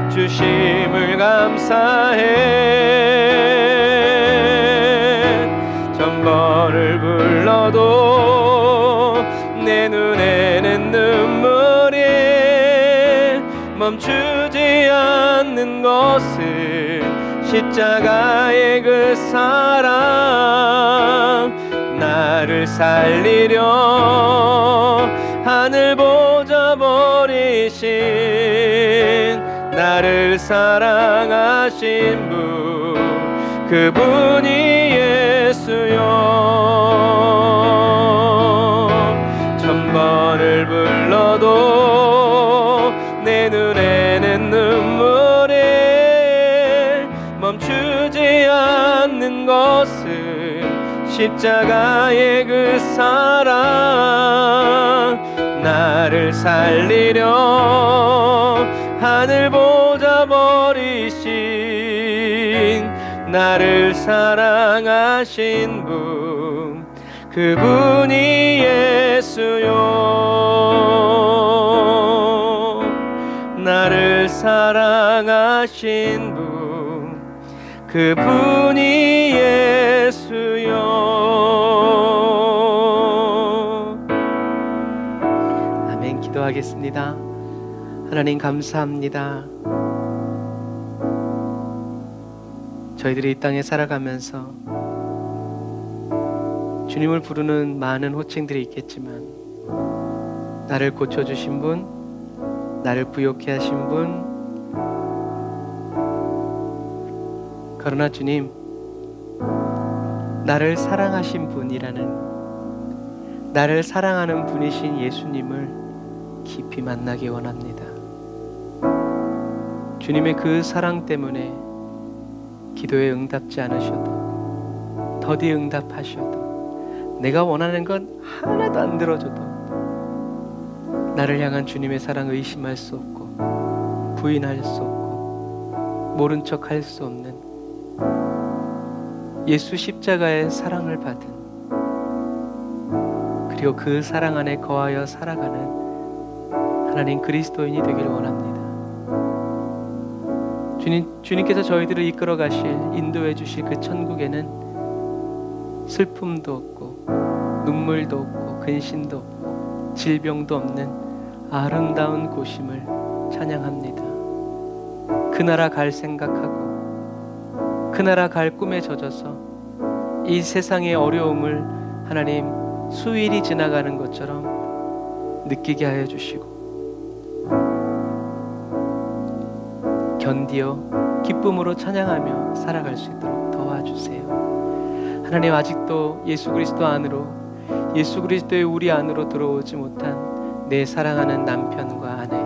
주심을 감사해. 천번을 불러도 내 눈에는 눈물이 멈추지 않는 것을 십자가의 그 사랑 나를 살리려 하늘 보좌 버리신 나를 사랑하신 분 그분이 예수여. 천번을 불러도 내 눈에는 눈물이 멈추지 않는 것은 십자가의 그 사랑 나를 살리려 하늘 보좌 버리신 나를 사랑하신 분 그분이 예수요. 나를 사랑하신 분 그분이 예수요. 아멘. 기도하겠습니다. 하나님 감사합니다. 저희들이 이 땅에 살아가면서 주님을 부르는 많은 호칭들이 있겠지만 나를 고쳐주신 분, 나를 부욕해 하신 분, 그러나 주님, 나를 사랑하신 분이라는 나를 사랑하는 분이신 예수님을 깊이 만나기 원합니다. 주님의 그 사랑 때문에 기도에 응답지 않으셔도 더디 응답하셔도 내가 원하는 건 하나도 안 들어줘도 나를 향한 주님의 사랑 의심할 수 없고 부인할 수 없고 모른 척 할 수 없는 예수 십자가의 사랑을 받은 그리고 그 사랑 안에 거하여 살아가는 하나님 그리스도인이 되길 원합니다. 주님께서 저희들을 이끌어 가실 인도해 주실 그 천국에는 슬픔도 없고 눈물도 없고 근심도 없고 질병도 없는 아름다운 곳임을 찬양합니다. 그 나라 갈 생각하고 그 나라 갈 꿈에 젖어서 이 세상의 어려움을 하나님 수일이 지나가는 것처럼 느끼게 하여 주시고 견디어 기쁨으로 찬양하며 살아갈 수 있도록 도와주세요. 하나님, 아직도 예수 그리스도 안으로, 예수 그리스도의 우리 안으로 들어오지 못한 내 사랑하는 남편과 아내,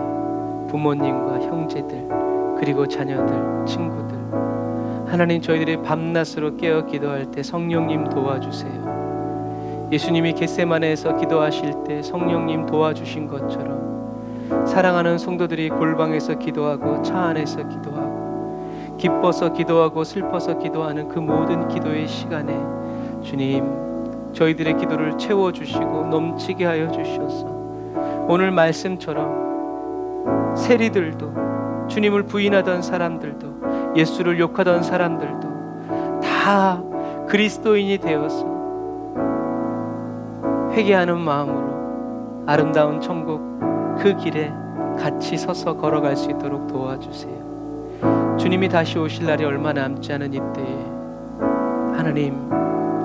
부모님과 형제들, 그리고 자녀들, 친구들, 하나님, 저희들이 밤낮으로 깨어 기도할 때 성령님 도와주세요. 예수님이 겟세마네에서 기도하실 때 성령님 도와주신 것처럼 사랑하는 성도들이 골방에서 기도하고 차 안에서 기도하고 기뻐서 기도하고 슬퍼서 기도하는 그 모든 기도의 시간에 주님, 저희들의 기도를 채워주시고 넘치게 하여 주셔서 오늘 말씀처럼 세리들도, 주님을 부인하던 사람들도, 예수를 욕하던 사람들도 다 그리스도인이 되어서 회개하는 마음으로 아름다운 천국 그 길에 같이 서서 걸어갈 수 있도록 도와주세요. 주님이 다시 오실 날이 얼마 남지 않은 이때에 하나님,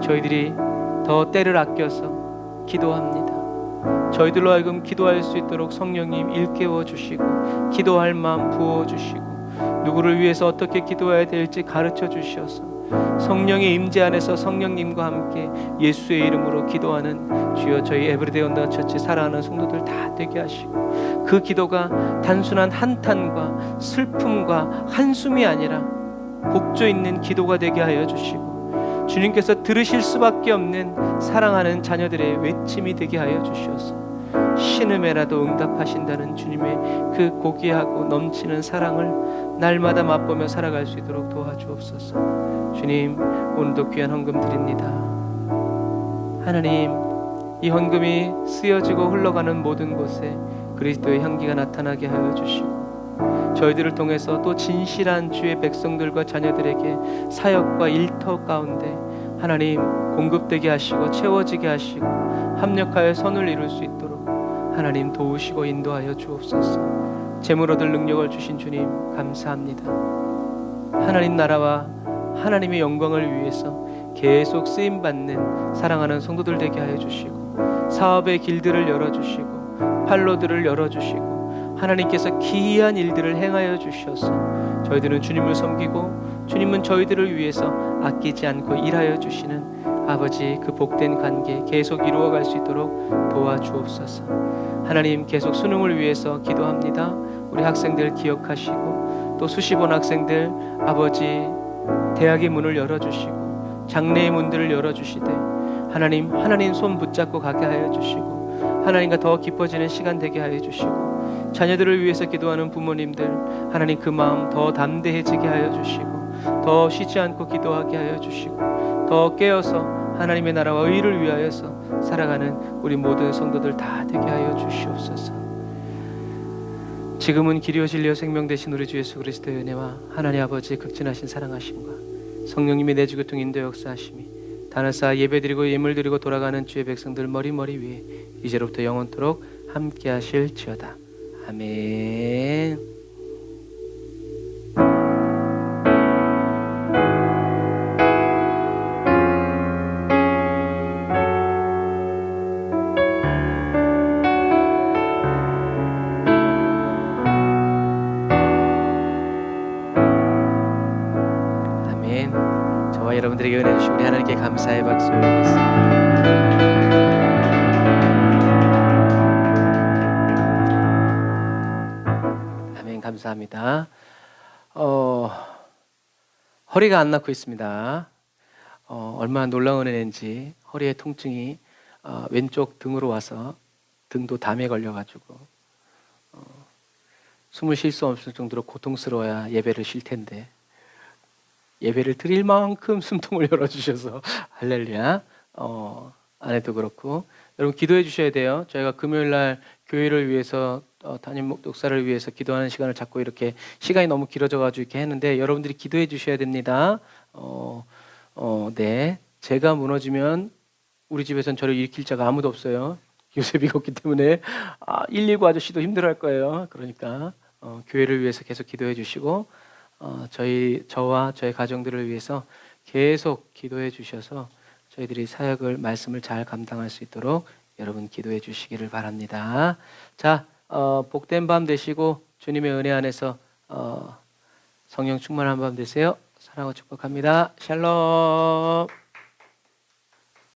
저희들이 더 때를 아껴서 기도합니다. 저희들로 하여금 기도할 수 있도록 성령님 일깨워 주시고 기도할 마음 부어 주시고 누구를 위해서 어떻게 기도해야 될지 가르쳐 주셔서 성령의 임재 안에서 성령님과 함께 예수의 이름으로 기도하는 주여, 저희 에브리데이 온더 처치 사랑하는 성도들 다 되게 하시고 그 기도가 단순한 한탄과 슬픔과 한숨이 아니라 복조 있는 기도가 되게 하여 주시고 주님께서 들으실 수밖에 없는 사랑하는 자녀들의 외침이 되게 하여 주시옵소서. 신음에라도 응답하신다는 주님의 그 고귀하고 넘치는 사랑을 날마다 맛보며 살아갈 수 있도록 도와주옵소서. 주님, 오늘도 귀한 헌금 드립니다. 하나님, 이 헌금이 쓰여지고 흘러가는 모든 곳에 그리스도의 향기가 나타나게 하여 주시고, 저희들을 통해서 또 진실한 주의 백성들과 자녀들에게 사역과 일터 가운데 하나님 공급되게 하시고 채워지게 하시고 합력하여 선을 이룰 수 있도록 하나님 도우시고 인도하여 주옵소서. 재물 얻을 능력을 주신 주님 감사합니다. 하나님 나라와 하나님의 영광을 위해서 계속 쓰임받는 사랑하는 성도들 되게 하여 주시고, 사업의 길들을 열어주시고 판로들을 열어주시고 하나님께서 기이한 일들을 행하여 주셔서 저희들은 주님을 섬기고 주님은 저희들을 위해서 아끼지 않고 일하여 주시는 아버지, 그 복된 관계 계속 이루어갈 수 있도록 도와주옵소서. 하나님, 계속 수능을 위해서 기도합니다. 우리 학생들 기억하시고 또 수십 원 학생들 아버지 대학의 문을 열어주시고 장래의 문들을 열어주시되 하나님 손 붙잡고 가게 하여 주시고 하나님과 더 깊어지는 시간 되게 하여 주시고, 자녀들을 위해서 기도하는 부모님들 하나님 그 마음 더 담대해지게 하여 주시고 더 쉬지 않고 기도하게 하여 주시고 더 깨어서 하나님의 나라와 의를 위하여서 살아가는 우리 모든 성도들 다 되게 하여 주시옵소서. 지금은 길이요 진리요 생명 되신 우리 주 예수 그리스도의 은혜와 하나님 아버지의 극진하신 사랑하심과 성령님의 내주교통 인도 역사하심이 다나사 예배드리고 예물드리고 돌아가는 주의 백성들 머리 위에 이제로부터 영원토록 함께 하실지어다. 아멘. 아멘. 저와 여러분들에게 은혜 주신 우리 하나님께 감사의 박수 올리겠습니다. 아멘. 감사합니다. 허리가 안 낫고 있습니다. 얼마나 놀라운 은혜인지 허리의 통증이 왼쪽 등으로 와서 등도 담에 걸려가지고 숨을 쉴 수 없을 정도로 고통스러워야 예배를 쉴 텐데 예배를 드릴 만큼 숨통을 열어주셔서 할렐루야. 아내도 그렇고 여러분 기도해 주셔야 돼요. 저희가 금요일날 교회를 위해서 담임 목사를 위해서 기도하는 시간을 잡고 이렇게 시간이 너무 길어져가지고 이렇게 했는데 여러분들이 기도해 주셔야 됩니다. 네, 제가 무너지면 우리 집에선 저를 일으킬 자가 아무도 없어요. 요셉이 없기 때문에 119 아저씨도 힘들어할 거예요. 그러니까 교회를 위해서 계속 기도해 주시고 저와 저희 가정들을 위해서 계속 기도해 주셔서 저희들이 사역을 말씀을 잘 감당할 수 있도록 여러분 기도해 주시기를 바랍니다. 자, 복된 밤 되시고 주님의 은혜 안에서 성령 충만한 밤 되세요. 사랑하고 축복합니다. 샬롬.